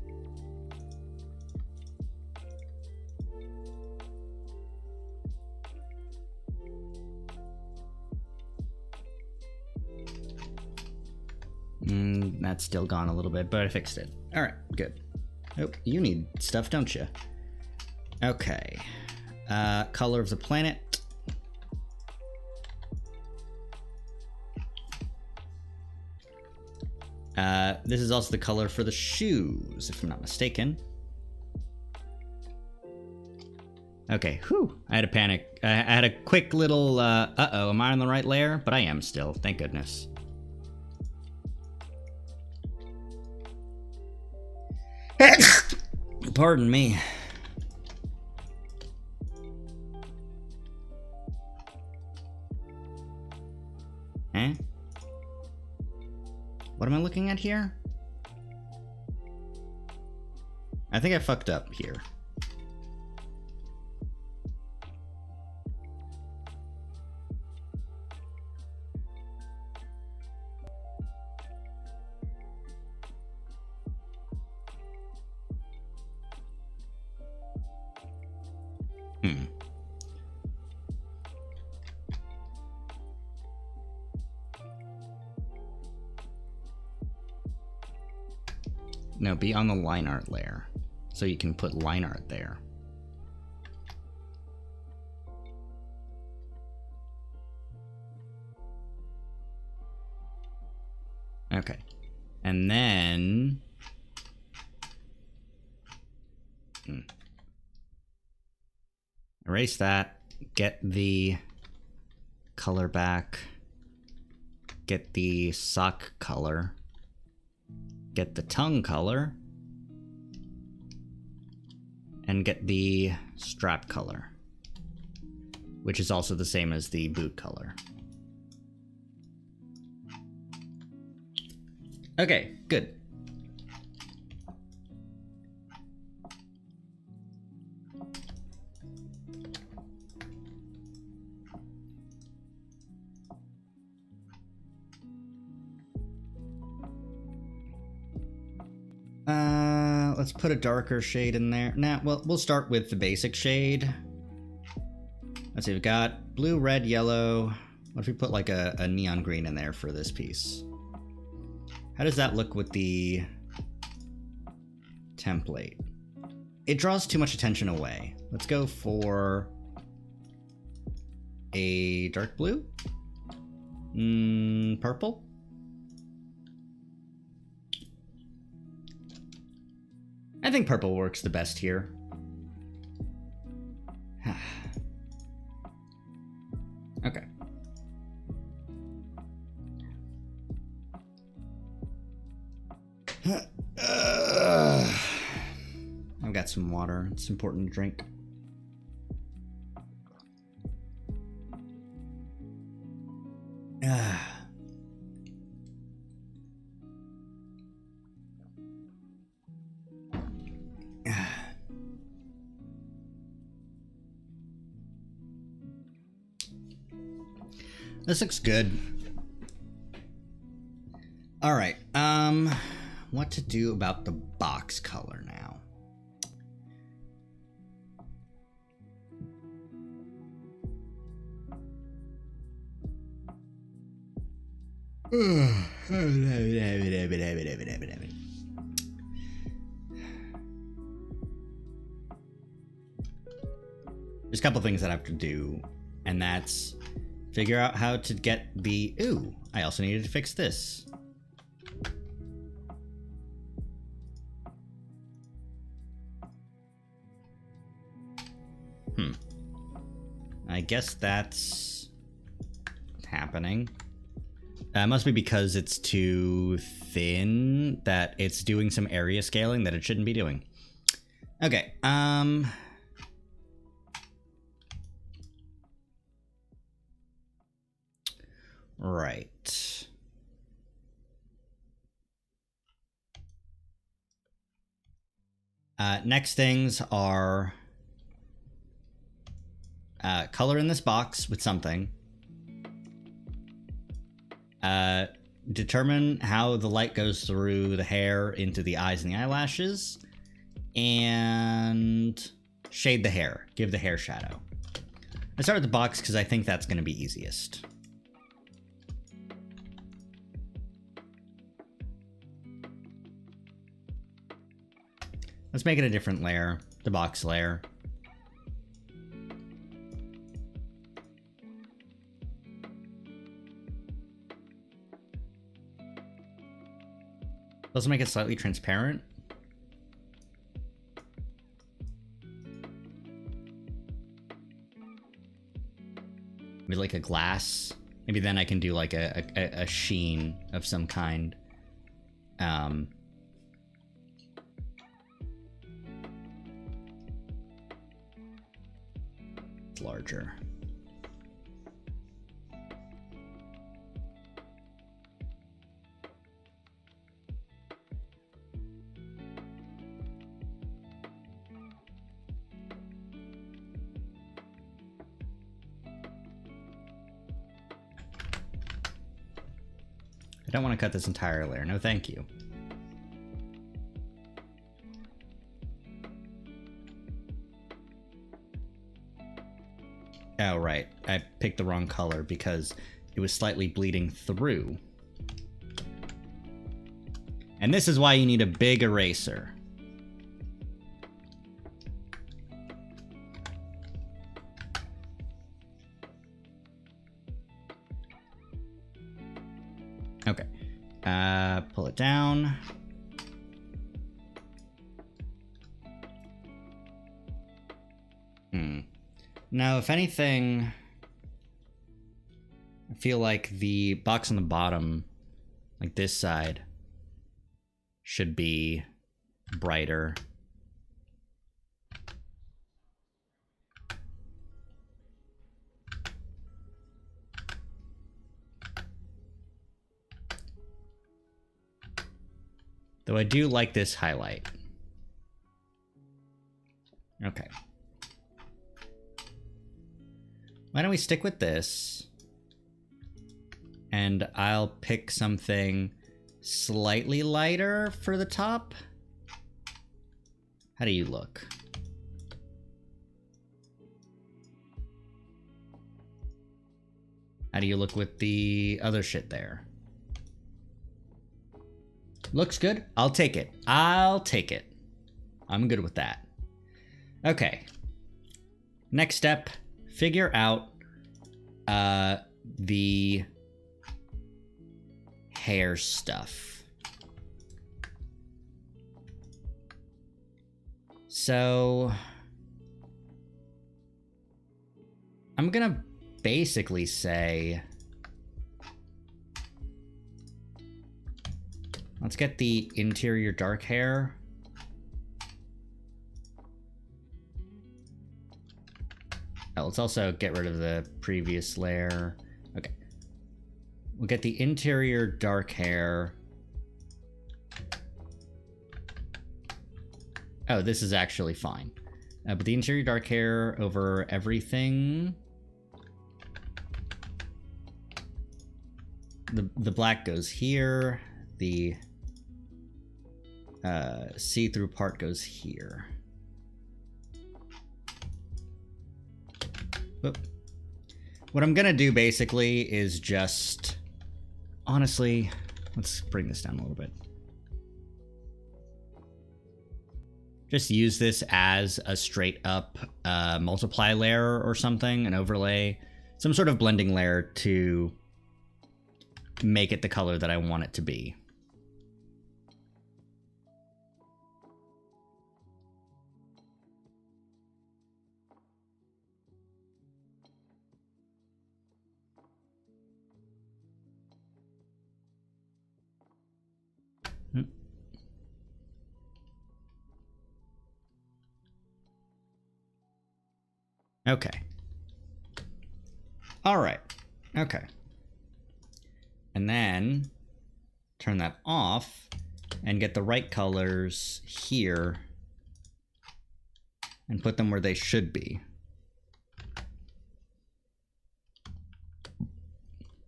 That's still gone a little bit, but I fixed it. All right, good. Oh, you need stuff, don't you? Okay. Color of the planet. This is also the color for the shoes, if I'm not mistaken. Okay, whew. I had a panic. I had a quick little, uh-oh, am I on the right layer? But I am still, thank goodness. Pardon me. Eh? What am I looking at here? I think I fucked up here. Hmm. No, be on the line art layer. So you can put line art there. Okay. And then... Erase that. Get the color back. Get the sock color. Get the tongue color. And get the strap color, which is also the same as the boot color. Okay, good. Let's put a darker shade in there. Nah, well, we'll start with the basic shade. Let's see, we've got blue, red, yellow. What if we put like a neon green in there for this piece? How does that look with the template? It draws too much attention away. Let's go for a dark blue? Purple? I think purple works the best here. Okay. I've got some water. It's important to drink. This looks good. All right. What to do about the box color now? There's a couple things that I have to do, and that's figure out how to get the... Ooh, I also needed to fix this. I guess that's happening. Must be because it's too thin that it's doing some area scaling that it shouldn't be doing. Okay, right. Next things are color in this box with something. Determine how the light goes through the hair into the eyes and the eyelashes. And shade the hair. Give the hair shadow. I start with the box because I think that's going to be easiest. Let's make it a different layer, the box layer. Let's make it slightly transparent. Maybe like a glass. Maybe then I can do like a sheen of some kind. It's larger. I don't want to cut this entire layer. No, thank you. Oh, right. I picked the wrong color because it was slightly bleeding through. And this is why you need a big eraser. Okay. Pull it down. Now, if anything, I feel like the box on the bottom, like this side, should be brighter. Though I do like this highlight. Okay. Why don't we stick with this? And I'll pick something slightly lighter for the top. How do you look? How do you look with the other shit there? Looks good. I'll take it. I'll take it. I'm good with that. Okay. Next step, figure out the hair stuff. So I'm gonna basically say, let's get the interior dark hair. Oh, let's also get rid of the previous layer. Okay. We'll get the interior dark hair. Oh, this is actually fine. But the interior dark hair over everything. The black goes here. The see-through part goes here. Oop. What I'm gonna do basically is just, honestly, let's bring this down a little bit. Just use this as a straight up multiply layer or something, an overlay, some sort of blending layer to make it the color that I want it to be. Okay. All right. Okay. And then turn that off and get the right colors here and put them where they should be.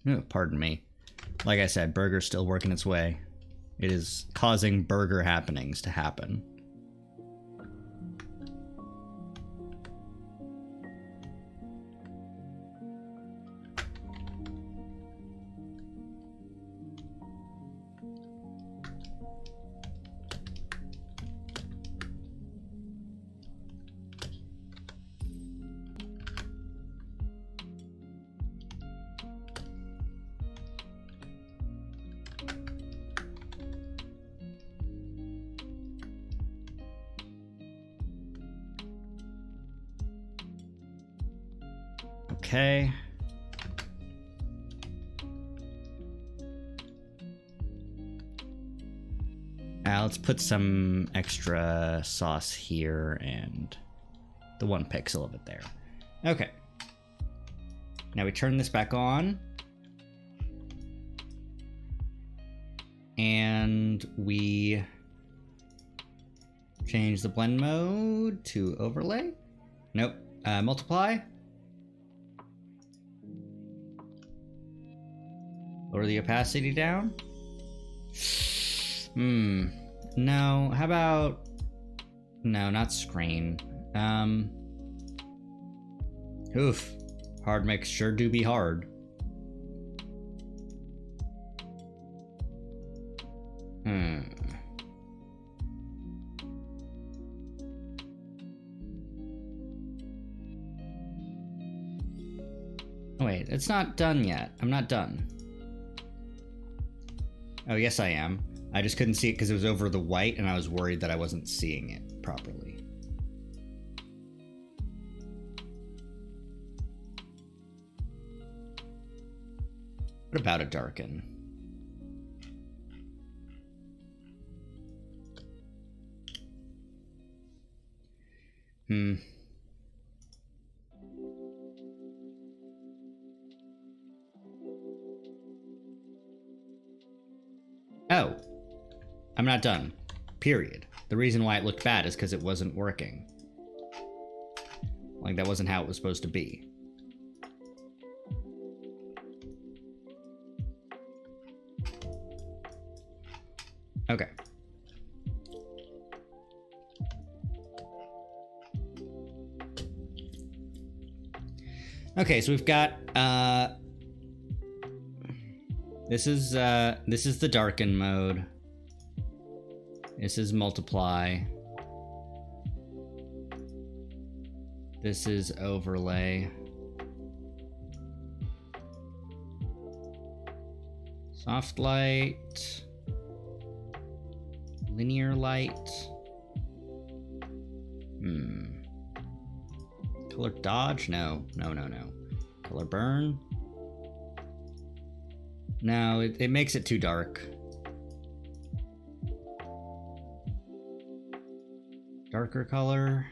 Oh, pardon me. Like I said, Burger's still working its way. It is causing burger happenings to happen. Okay. Let's put some extra sauce here and the one pixel of it there. Okay. Now we turn this back on. And we change the blend mode to overlay. Nope. Multiply. Lower the opacity down. No, how about... No, not screen. Oof. Hard mix sure do be hard. Oh wait, it's not done yet. I'm not done. Oh, yes I am. I just couldn't see it because it was over the white and I was worried that I wasn't seeing it properly. What about a darken? Oh, I'm not done. Period. The reason why it looked bad is because it wasn't working. Like, that wasn't how it was supposed to be. Okay. Okay, so we've got this is the darken mode. This is multiply. This is overlay. Soft light. Linear light. Color dodge? No. Color burn? No, it makes it too dark. Darker color.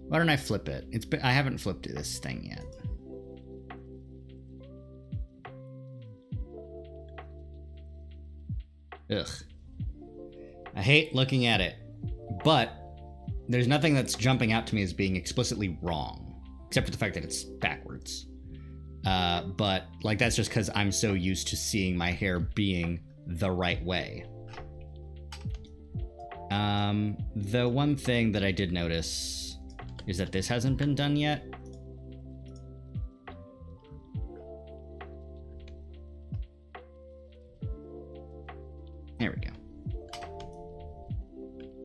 Why don't I flip it? I haven't flipped this thing yet. Ugh. I hate looking at it, but there's nothing that's jumping out to me as being explicitly wrong, except for the fact that it's backwards. But like, that's just because I'm so used to seeing my hair being the right way. The one thing that I did notice is that this hasn't been done yet. There we go.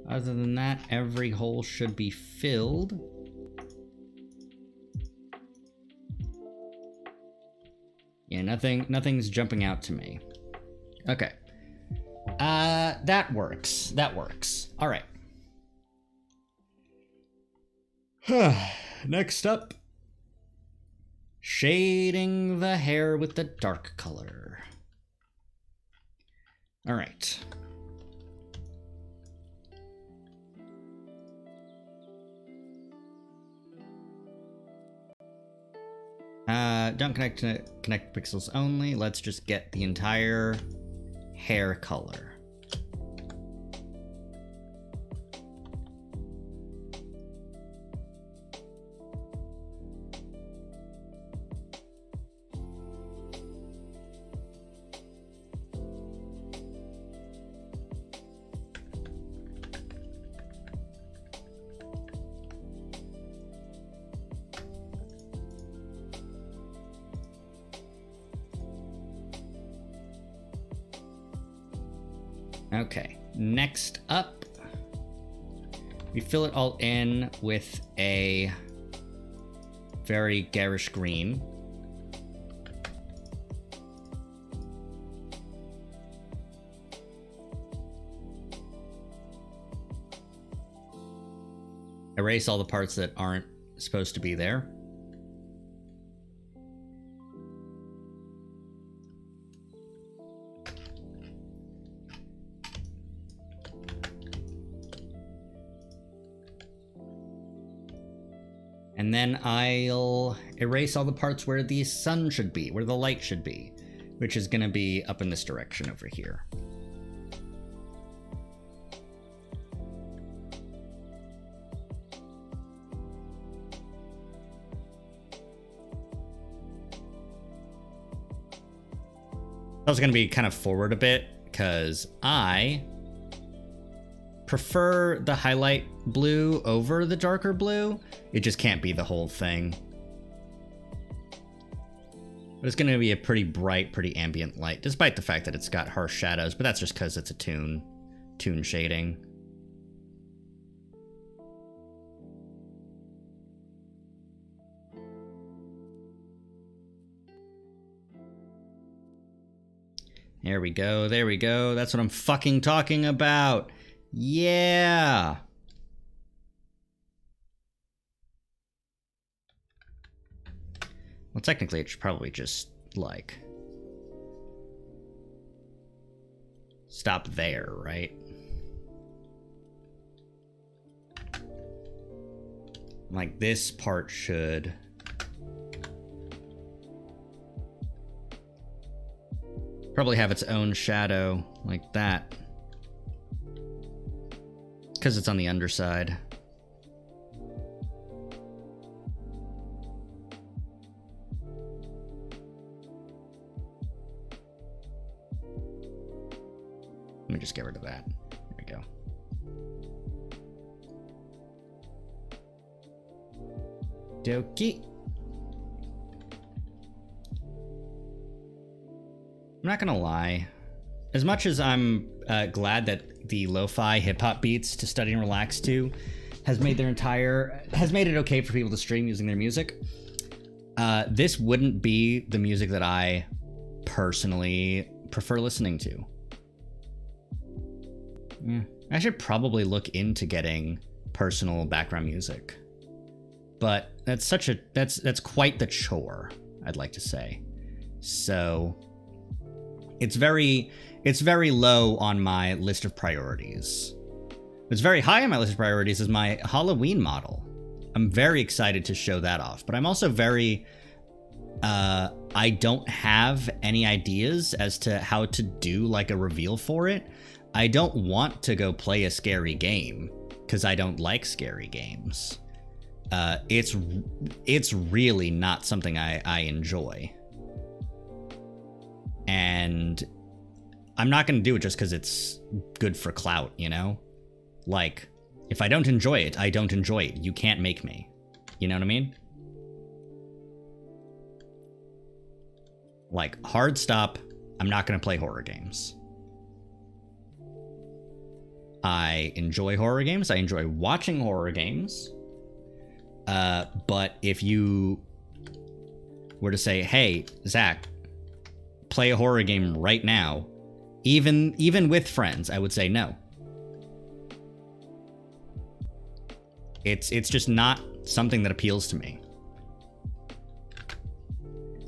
Other than that, every hole should be filled. Yeah, nothing's jumping out to me. Okay. That works. That works. All right. Next up, shading the hair with the dark color. All right. Don't connect pixels only. Let's just get the entire hair color. Okay, next up, we fill it all in with a very garish green. Erase all the parts that aren't supposed to be there. And then I'll erase all the parts where the sun should be, where the light should be, which is going to be up in this direction over here. also going to be kind of forward a bit because I prefer the highlight blue over the darker blue. It just can't be the whole thing. But it's going to be a pretty bright, pretty ambient light, despite the fact that it's got harsh shadows, but that's just because it's a tune shading. There we go, there we go. That's what I'm fucking talking about. Yeah! Well, technically, it should probably just, like, stop there, right? Like, this part should probably have its own shadow, like that. Because it's on the underside. Let me just get rid of that. There we go. Dokie. I'm not gonna lie. As much as I'm glad that the lo-fi hip-hop beats to study and relax to has made it okay for people to stream using their music, this wouldn't be the music that I personally prefer listening to. Yeah, I should probably look into getting personal background music, but that's quite the chore, I'd like to say. So it's very low on my list of priorities. What's very high on my list of priorities is my Halloween model. I'm very excited to show that off, but I'm also very I don't have any ideas as to how to do like a reveal for it. I don't want to go play a scary game because I don't like scary games. It's really not something I enjoy. And I'm not going to do it just because it's good for clout, you know? Like, if I don't enjoy it, I don't enjoy it. You can't make me. You know what I mean? Like, hard stop. I'm not going to play horror games. I enjoy horror games. I enjoy watching horror games. But if you were to say, hey, Zach, play a horror game right now, even with friends, I would say no. It's just not something that appeals to me.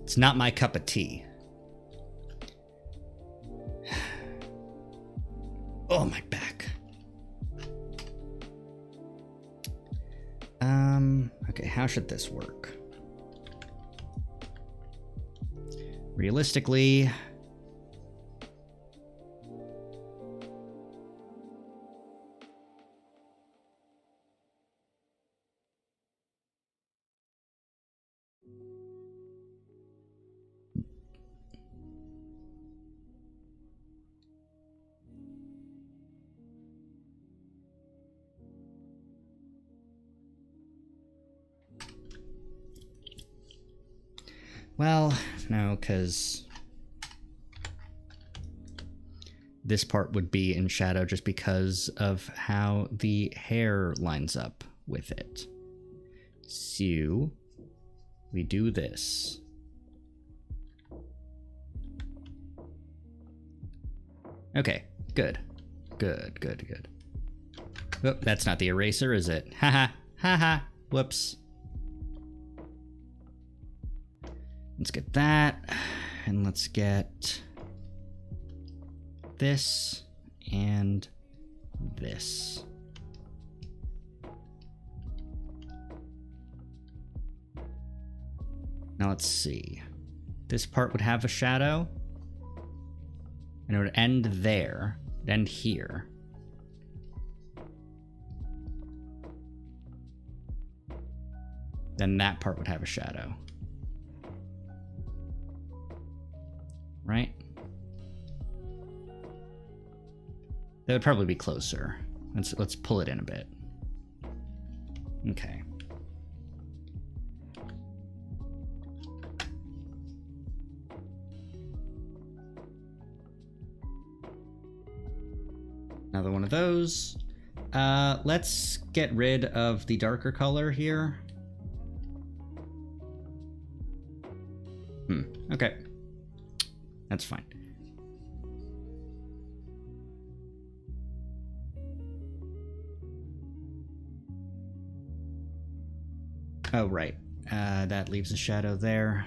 It's not my cup of tea. Oh, my back. Okay, how should this work? Realistically, well, no, because this part would be in shadow just because of how the hair lines up with it. So we do this. Okay, good. Good. Oh, that's not the eraser, is it? Haha, haha, whoops. Let's get that, and let's get this and this. Now let's see. This part would have a shadow, and it would end there, end here. Then that part would have a shadow. Right? That would probably be closer. Let's pull it in a bit. Okay. Another one of those. Let's get rid of the darker color here. Okay. That's fine. Oh, right. That leaves a shadow there.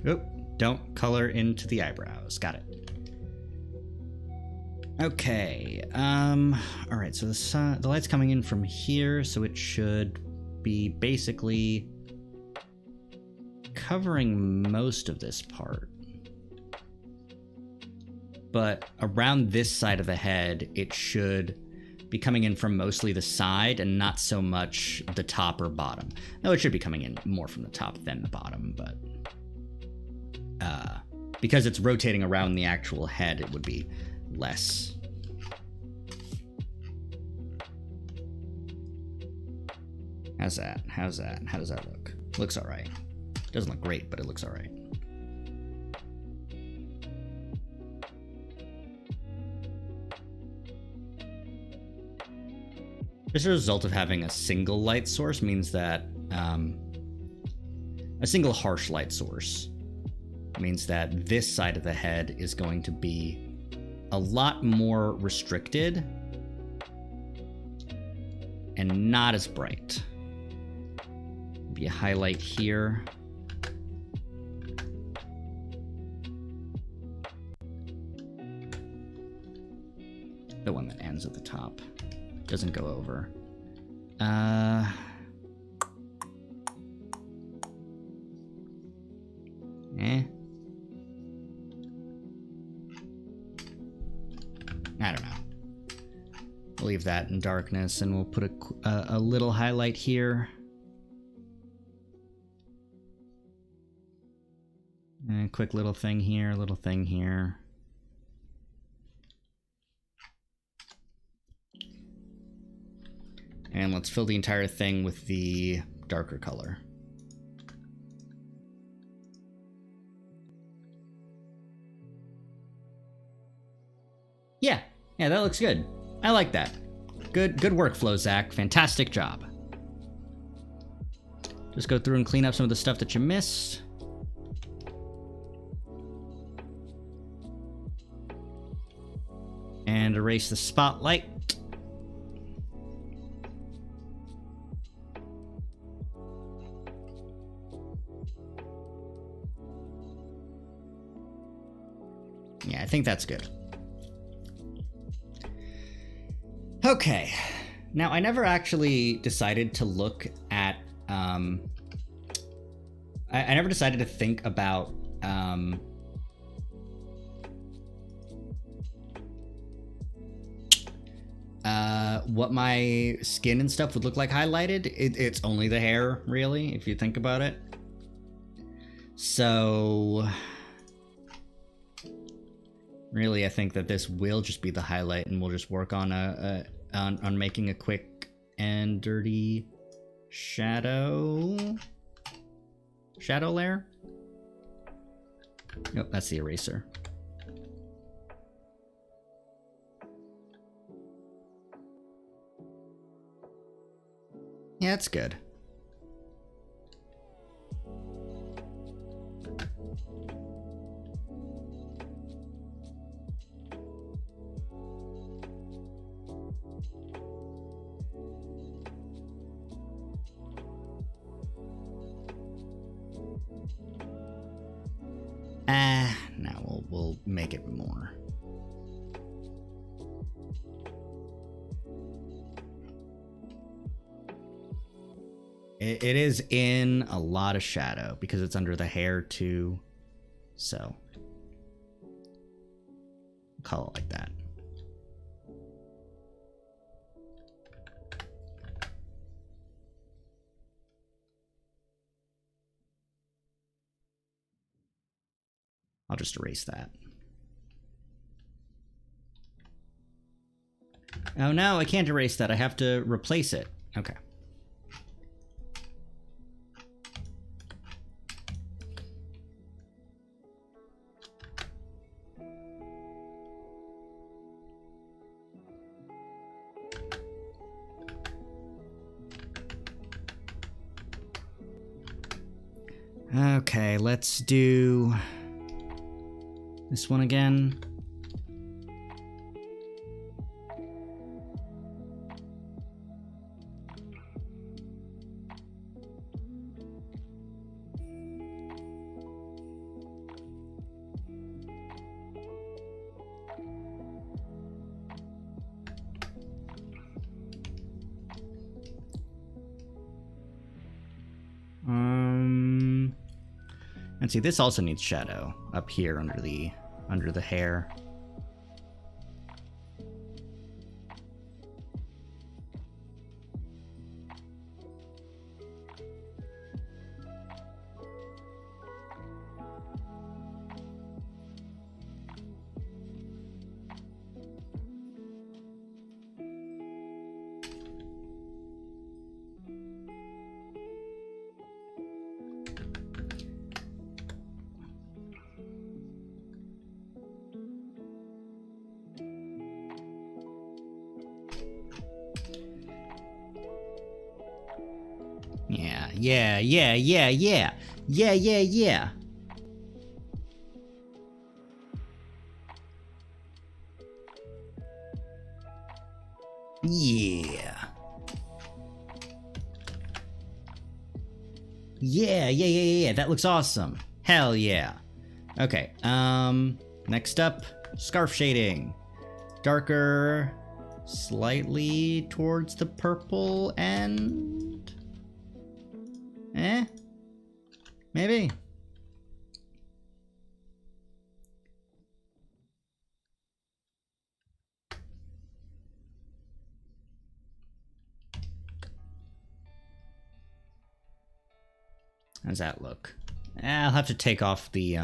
Oh, don't color into the eyebrows. Got it. Okay. All right. So the light's coming in from here, so it should be basically covering most of this part. But around this side of the head, it should be coming in from mostly the side and not so much the top or bottom. No, it should be coming in more from the top than the bottom, but because it's rotating around the actual head, it would be less. How's that? How's that? How does that look? Looks all right. Doesn't look great, but it looks all right. Just a result of having a single light source means that a single harsh light source means that this side of the head is going to be a lot more restricted and not as bright. Be a highlight here. The one that ends at the top. Doesn't go over. I don't know. We'll leave that in darkness, and we'll put a little highlight here. And a quick little thing here, little thing here. And let's fill the entire thing with the darker color. Yeah, that looks good. I like that. Good workflow, Zach. Fantastic job. Just go through and clean up some of the stuff that you missed. And erase the spotlight. Yeah, I think that's good. Okay. Now, I never actually decided to look at, I never decided to think about, what my skin and stuff would look like highlighted. It's only the hair, really, if you think about it. So really, I think that this will just be the highlight, and we'll just work on on making a quick and dirty shadow layer. Nope, that's the eraser. Yeah, that's good. Now will make it more. It is in a lot of shadow because it's under the hair too. So call it like that. I'll just erase that. Oh no, I can't erase that. I have to replace it. Okay. Okay, let's do this one again. And see, this also needs shadow up here under the hair. Yeah. Yeah. Yeah. That looks awesome. Hell yeah. Okay. Next up, scarf shading. Darker, slightly towards the purple end. Maybe. How's that look? I'll have to take off the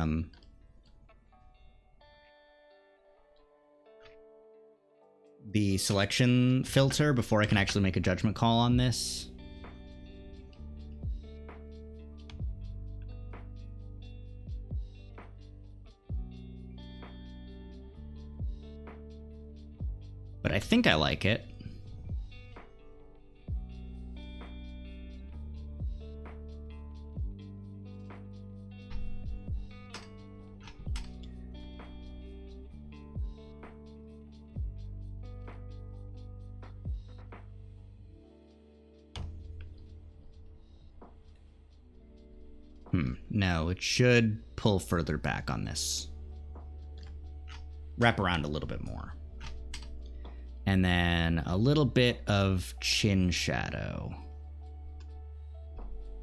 selection filter before I can actually make a judgment call on this. But I think I like it. No, it should pull further back on this. Wrap around a little bit more. And then a little bit of chin shadow.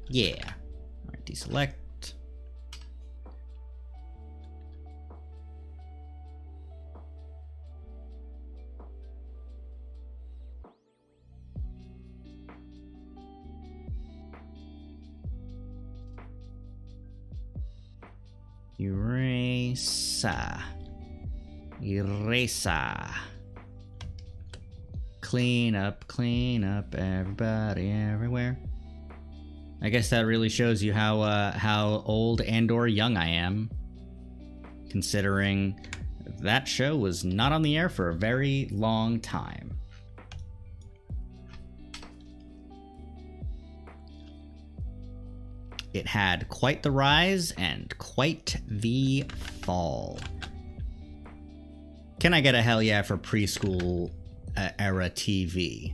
Yeah. All right, deselect. Eraser. Clean up, everybody, everywhere. I guess that really shows you how old and/or young I am, considering that show was not on the air for a very long time. It had quite the rise and quite the fall. Can I get a hell yeah for preschool era TV?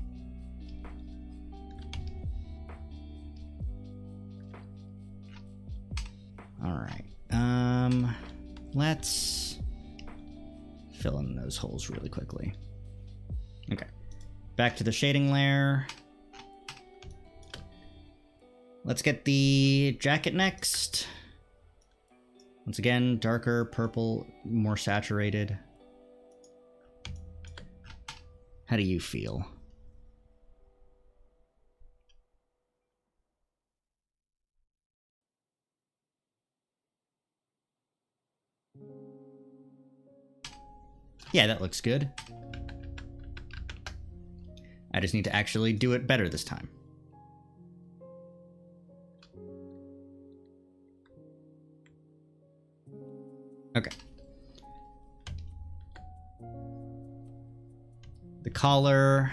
All right. Let's fill in those holes really quickly. Okay, back to the shading layer. Let's get the jacket next. Once again, darker purple, more saturated. How do you feel? Yeah, that looks good. I just need to actually do it better this time. Okay. The collar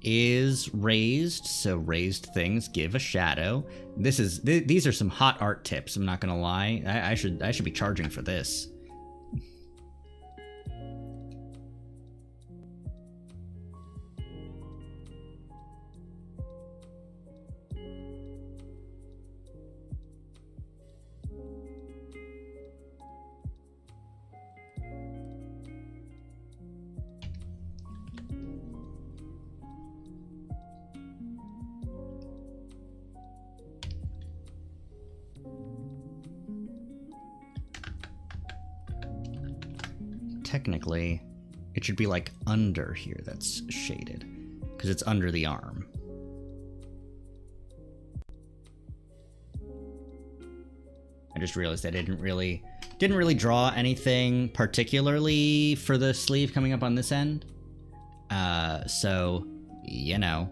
is raised, so raised things give a shadow. These are some hot art tips, I'm not gonna lie. I should be charging for this. Technically, it should be like under here that's shaded, because it's under the arm. I just realized I didn't really draw anything particularly for the sleeve coming up on this end. So, you know.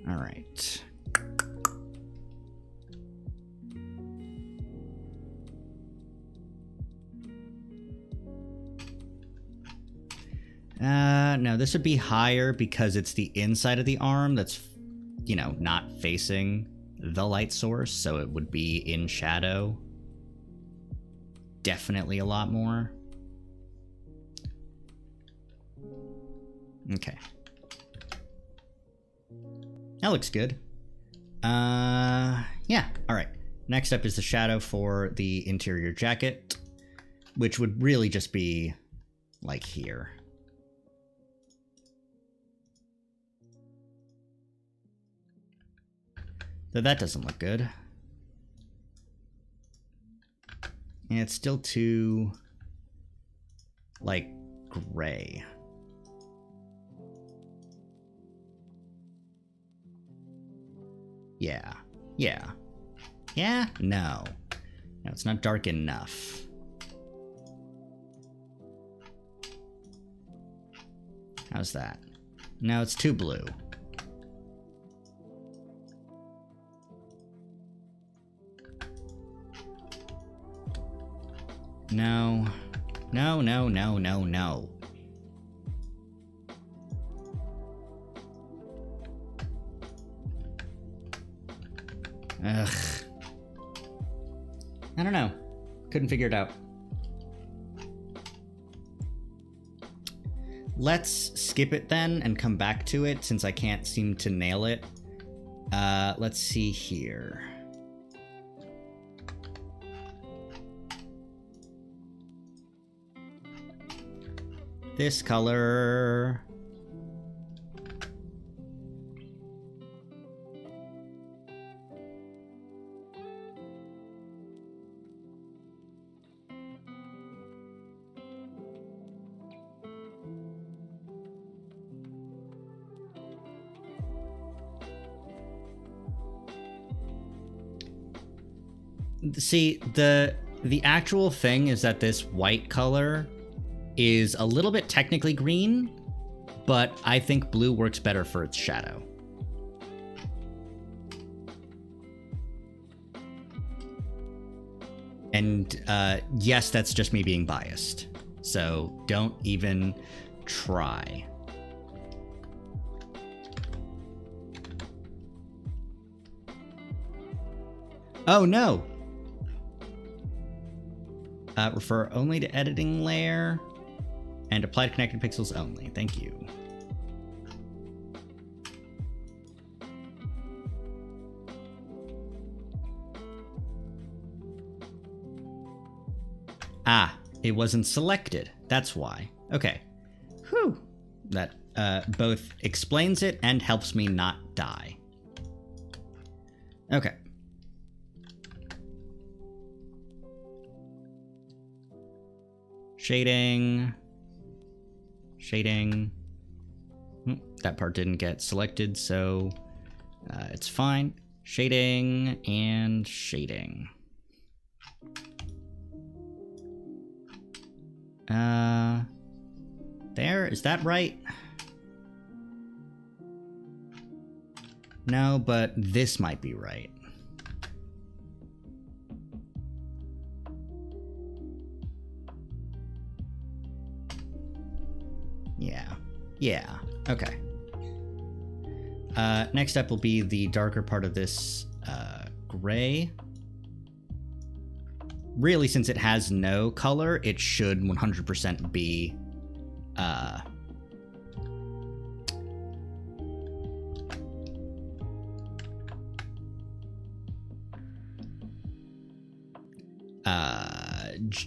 All right. No, this would be higher because it's the inside of the arm that's, you know, not facing the light source, so it would be in shadow. Definitely a lot more. Okay. That looks good. Yeah, alright. Next up is the shadow for the interior jacket, which would really just be like here. Though that doesn't look good. And it's still too, like, gray. Yeah. Yeah. Yeah? No. No, it's not dark enough. How's that? No, it's too blue. No. No, no, no, no, no. Ugh. I don't know. Couldn't figure it out. Let's skip it then and come back to it since I can't seem to nail it. Let's see here. This color. See, the actual thing is that this white color is a little bit technically green, but I think blue works better for its shadow. And yes, that's just me being biased. So don't even try. Oh no! Refer only to editing layer and apply to connected pixels only. Thank you. Ah, it wasn't selected. That's why. Okay. Whew. That both explains it and helps me not die. Okay. Shading. Shading. That part didn't get selected, so it's fine. Shading and shading. There, is that right? No, but this might be right. Yeah, okay. Next up will be the darker part of this gray. Really, since it has no color, it should 100% be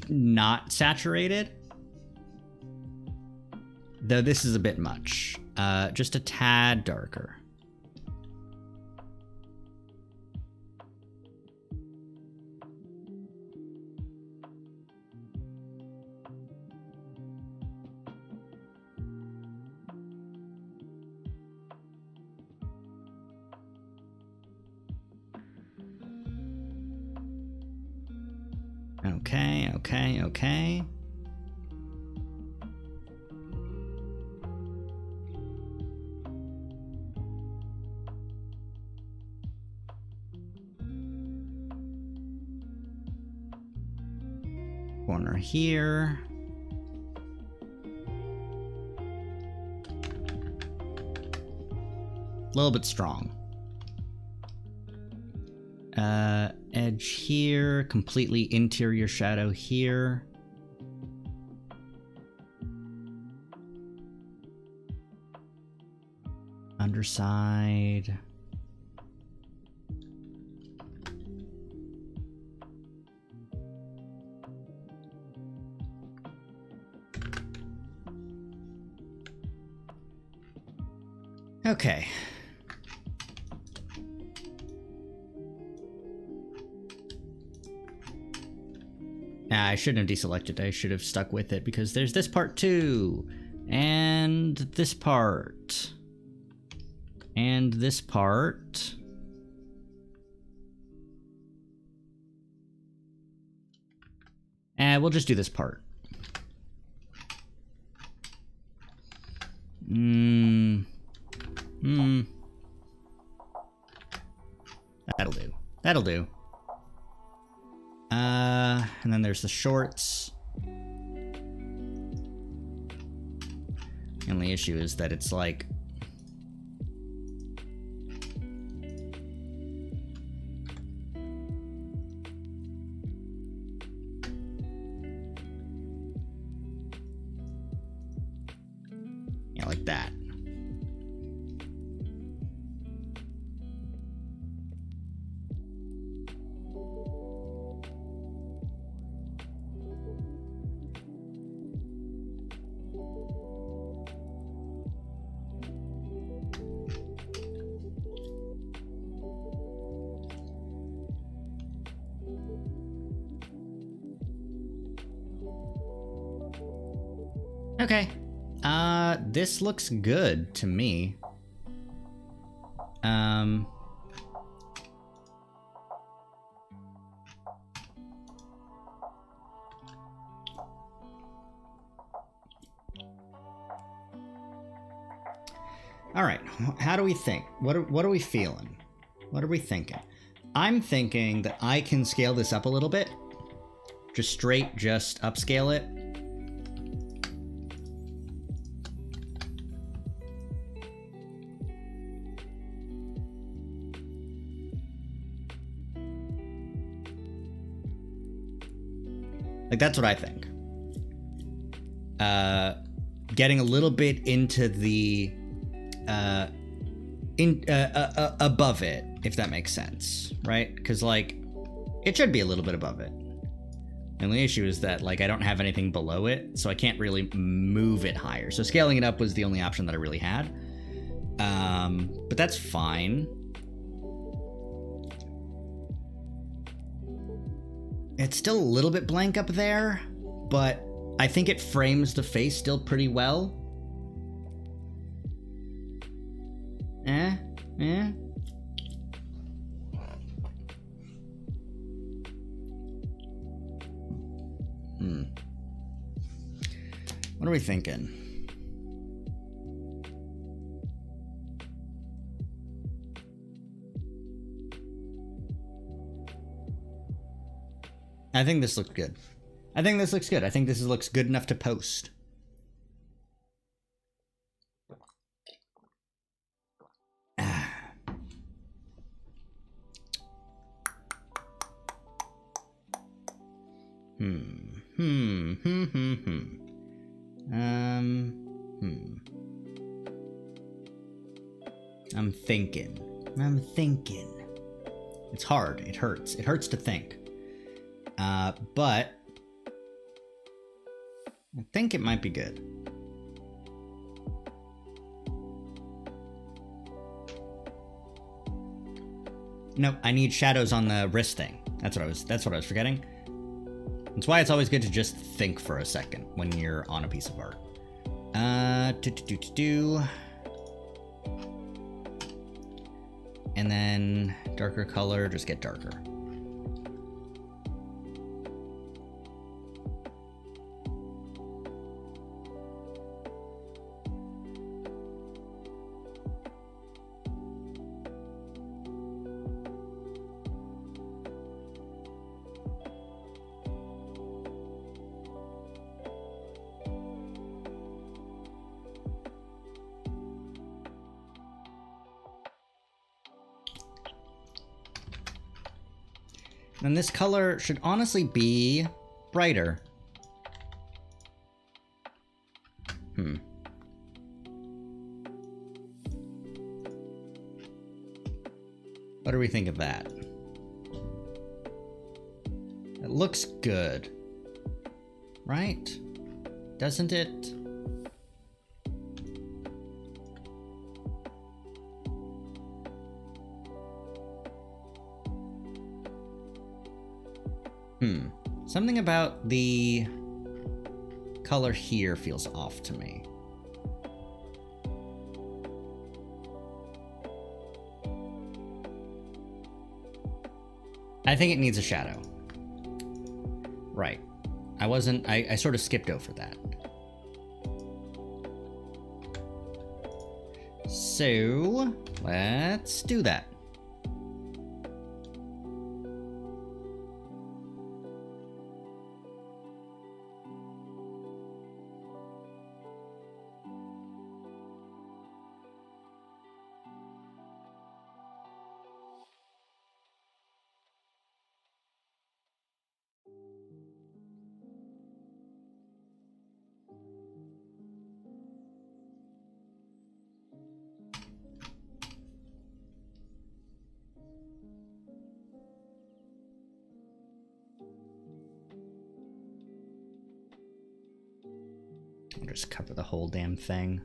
not saturated. Though this is a bit much. Just a tad darker. Okay. Corner here. A little bit strong. Edge here, completely interior shadow here. Underside. Okay. Nah, I shouldn't have deselected. I should have stuck with it because there's this part too. And this part. And this part. And we'll just do this part. That'll do. And then there's the shorts. The only issue is that it's like... yeah, like that. Okay. This looks good to me. All right, how do we think? What are we feeling? What are we thinking? I'm thinking that I can scale this up a little bit. Just upscale it. Like, that's what I think. Getting a little bit into the above it, if that makes sense, right? Because, like, it should be a little bit above it. And the issue is that, like, I don't have anything below it, so I can't really move it higher. So scaling it up was the only option that I really had. But that's fine. It's still a little bit blank up there, but I think it frames the face still pretty well. What are we thinking? I think this looks good. I think this looks good. I think this looks good enough to post. I'm thinking. It's hard. It hurts. It hurts to think. But I think it might be good. No, I need shadows on the wrist thing. That's what I was forgetting. That's why it's always good to just think for a second when you're on a piece of art. And then darker color, just get darker. Then this color should honestly be brighter. What do we think of that? It looks good, right? Doesn't it? Something about the color here feels off to me. I think it needs a shadow. Right. I sort of skipped over that. So, let's do that. I'll just cover the whole damn thing.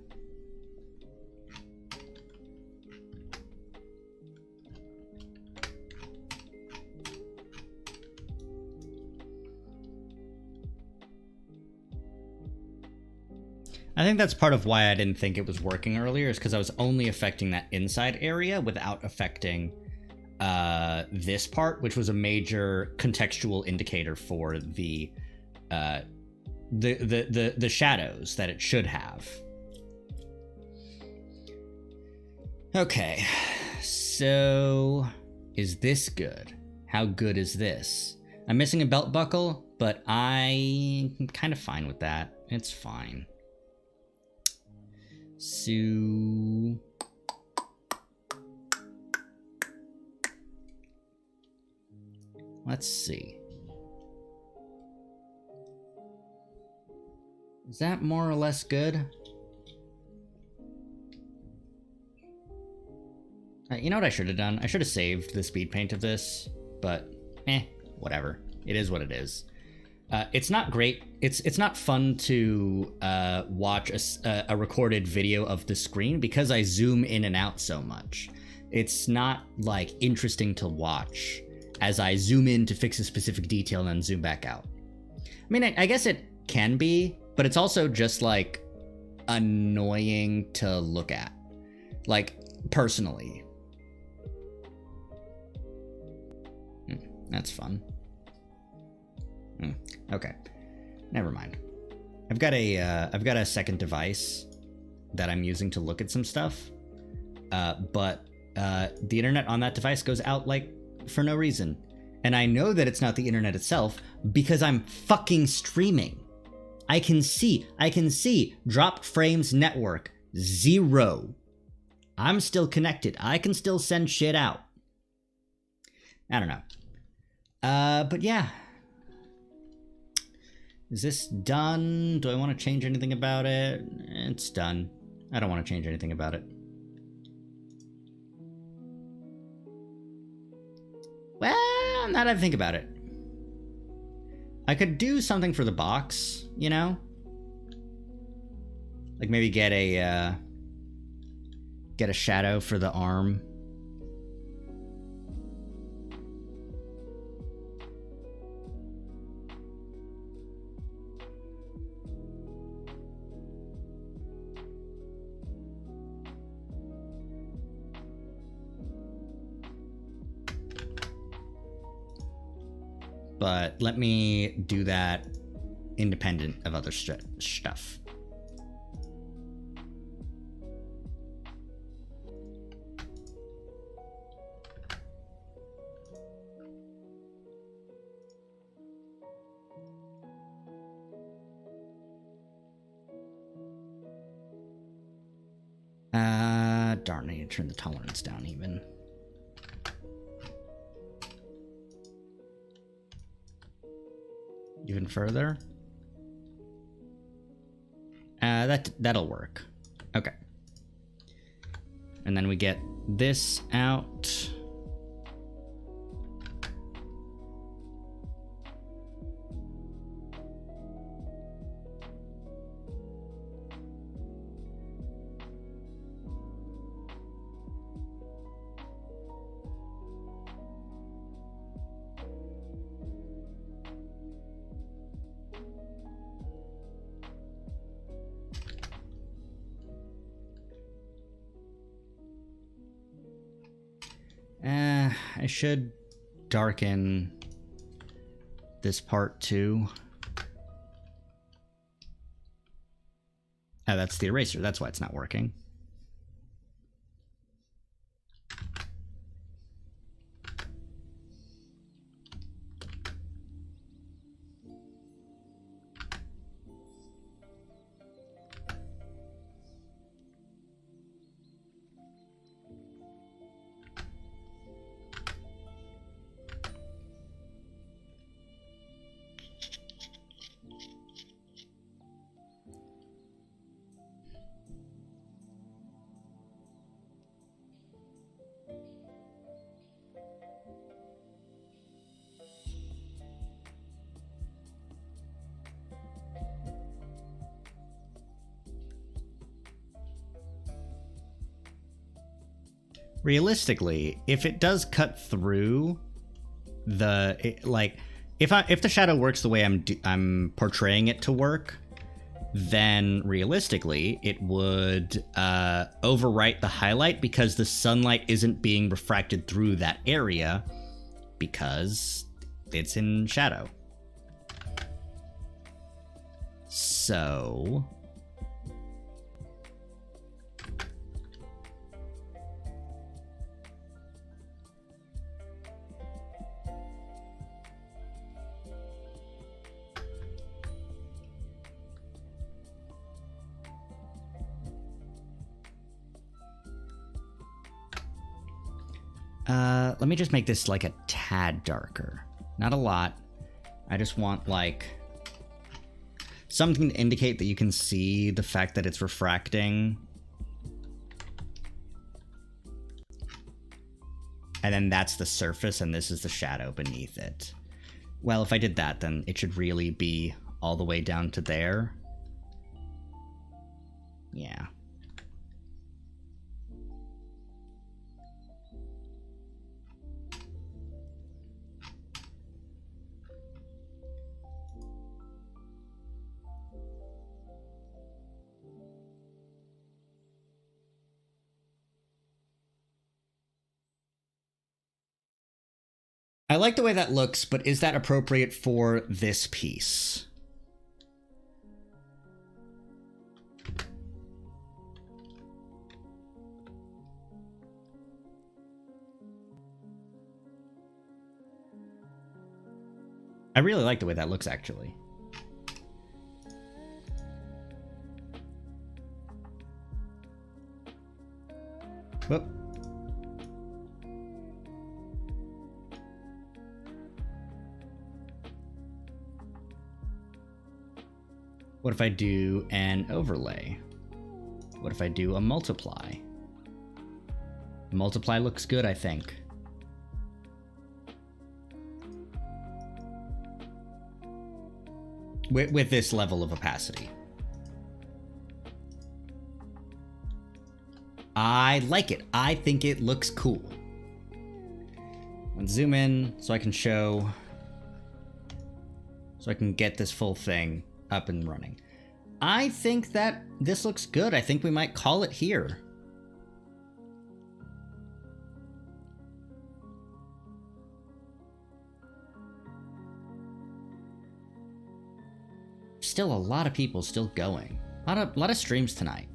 I think that's part of why I didn't think it was working earlier, is because I was only affecting that inside area without affecting this part, which was a major contextual indicator for the shadows that it should have. Okay, so is this good? How good is this? I'm missing a belt buckle, but I'm kind of fine with that. It's fine. So let's see. Is that more or less good? You know what I should have done? I should have saved the speed paint of this, but whatever. It is what it is. It's not great. It's not fun to watch a recorded video of the screen because I zoom in and out so much. It's not like interesting to watch as I zoom in to fix a specific detail and then zoom back out. I mean, I guess it can be, but it's also just like annoying to look at, like personally. That's fun. Okay, never mind. I've got a second device that I'm using to look at some stuff, but the internet on that device goes out like for no reason, and I know that it's not the internet itself because I'm fucking streaming. I can see drop frames network 0. I'm still connected. I can still send shit out. I don't know. But yeah. Is this done? Do I want to change anything about it? It's done. I don't want to change anything about it. Well, now that I think about it, I could do something for the box, you know? Like maybe get a shadow for the arm. But let me do that independent of other stuff. Darn, I need to turn the tolerance down even. Even further. That'll work. Okay. And then we get this out. I should darken this part too. Oh, that's the eraser. That's why it's not working. Realistically, if it does cut through if the shadow works the way I'm portraying it to work, then realistically it would overwrite the highlight because the sunlight isn't being refracted through that area because it's in shadow. So let me just make this like a tad darker. Not a lot. I just want like something to indicate that you can see the fact that it's refracting. And then that's the surface and this is the shadow beneath it. Well, if I did that, then it should really be all the way down to there. Yeah. I like the way that looks, but is that appropriate for this piece? I really like the way that looks, actually. Whoop. What if I do an overlay? What if I do a multiply? Multiply looks good, I think. With this level of opacity. I like it. I think it looks cool. Let's zoom in so I can show... so I can get this full thing up and running. I think that this looks good. I think we might call it here. Still a lot of people still going. A lot of streams tonight.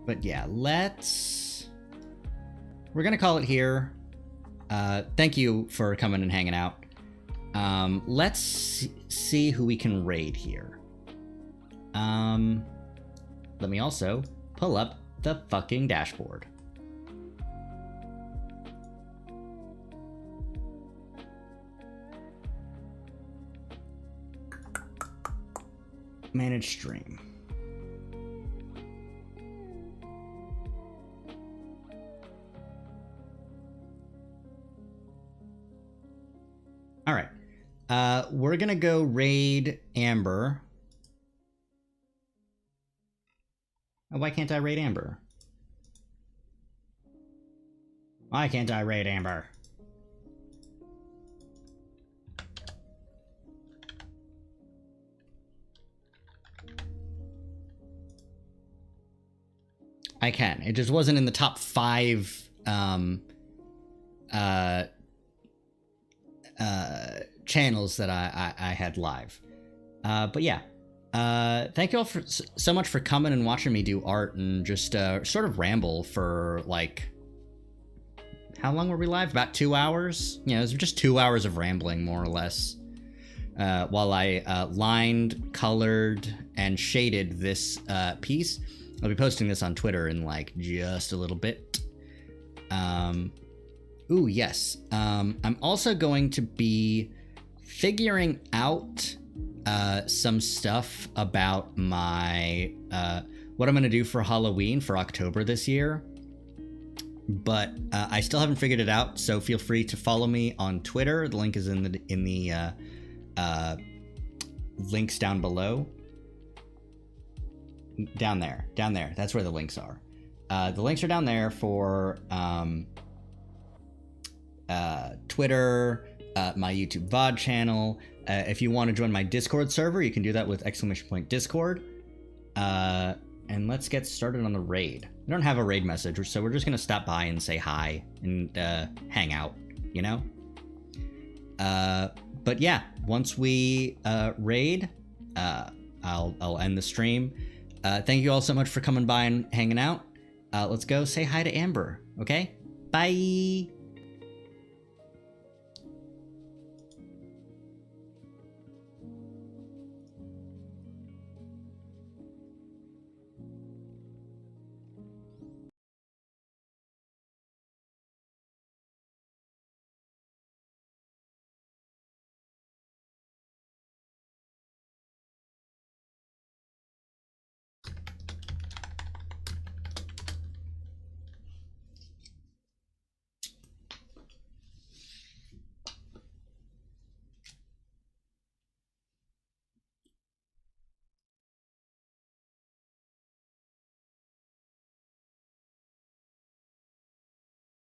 But yeah, we're gonna call it here. Thank you for coming and hanging out. Let's see who we can raid here. Let me also pull up the fucking dashboard. Manage stream. All right. We're gonna go raid Amber. Oh, why can't I raid Amber? Why can't I raid Amber? I can. It just wasn't in the top 5 channels that I had live. But yeah, thank you all so much for coming and watching me do art and just sort of ramble for like, how long were we live? About 2 hours? You know, it was just 2 hours of rambling, more or less, while I lined, colored, and shaded this piece. I'll be posting this on Twitter in like just a little bit. Ooh, yes. I'm also going to be figuring out some stuff about my what I'm going to do for Halloween for October this year. But I still haven't figured it out, so feel free to follow me on Twitter. The link is in the links down below. Down there. That's where the links are. The links are down there for Twitter, my YouTube VOD channel. If you want to join my Discord server, you can do that with !Discord. And let's get started on the raid. We don't have a raid message, so we're just gonna stop by and say hi and hang out, you know? But yeah, once we raid, I'll end the stream. Thank you all so much for coming by and hanging out. Let's go say hi to Amber, okay? Bye!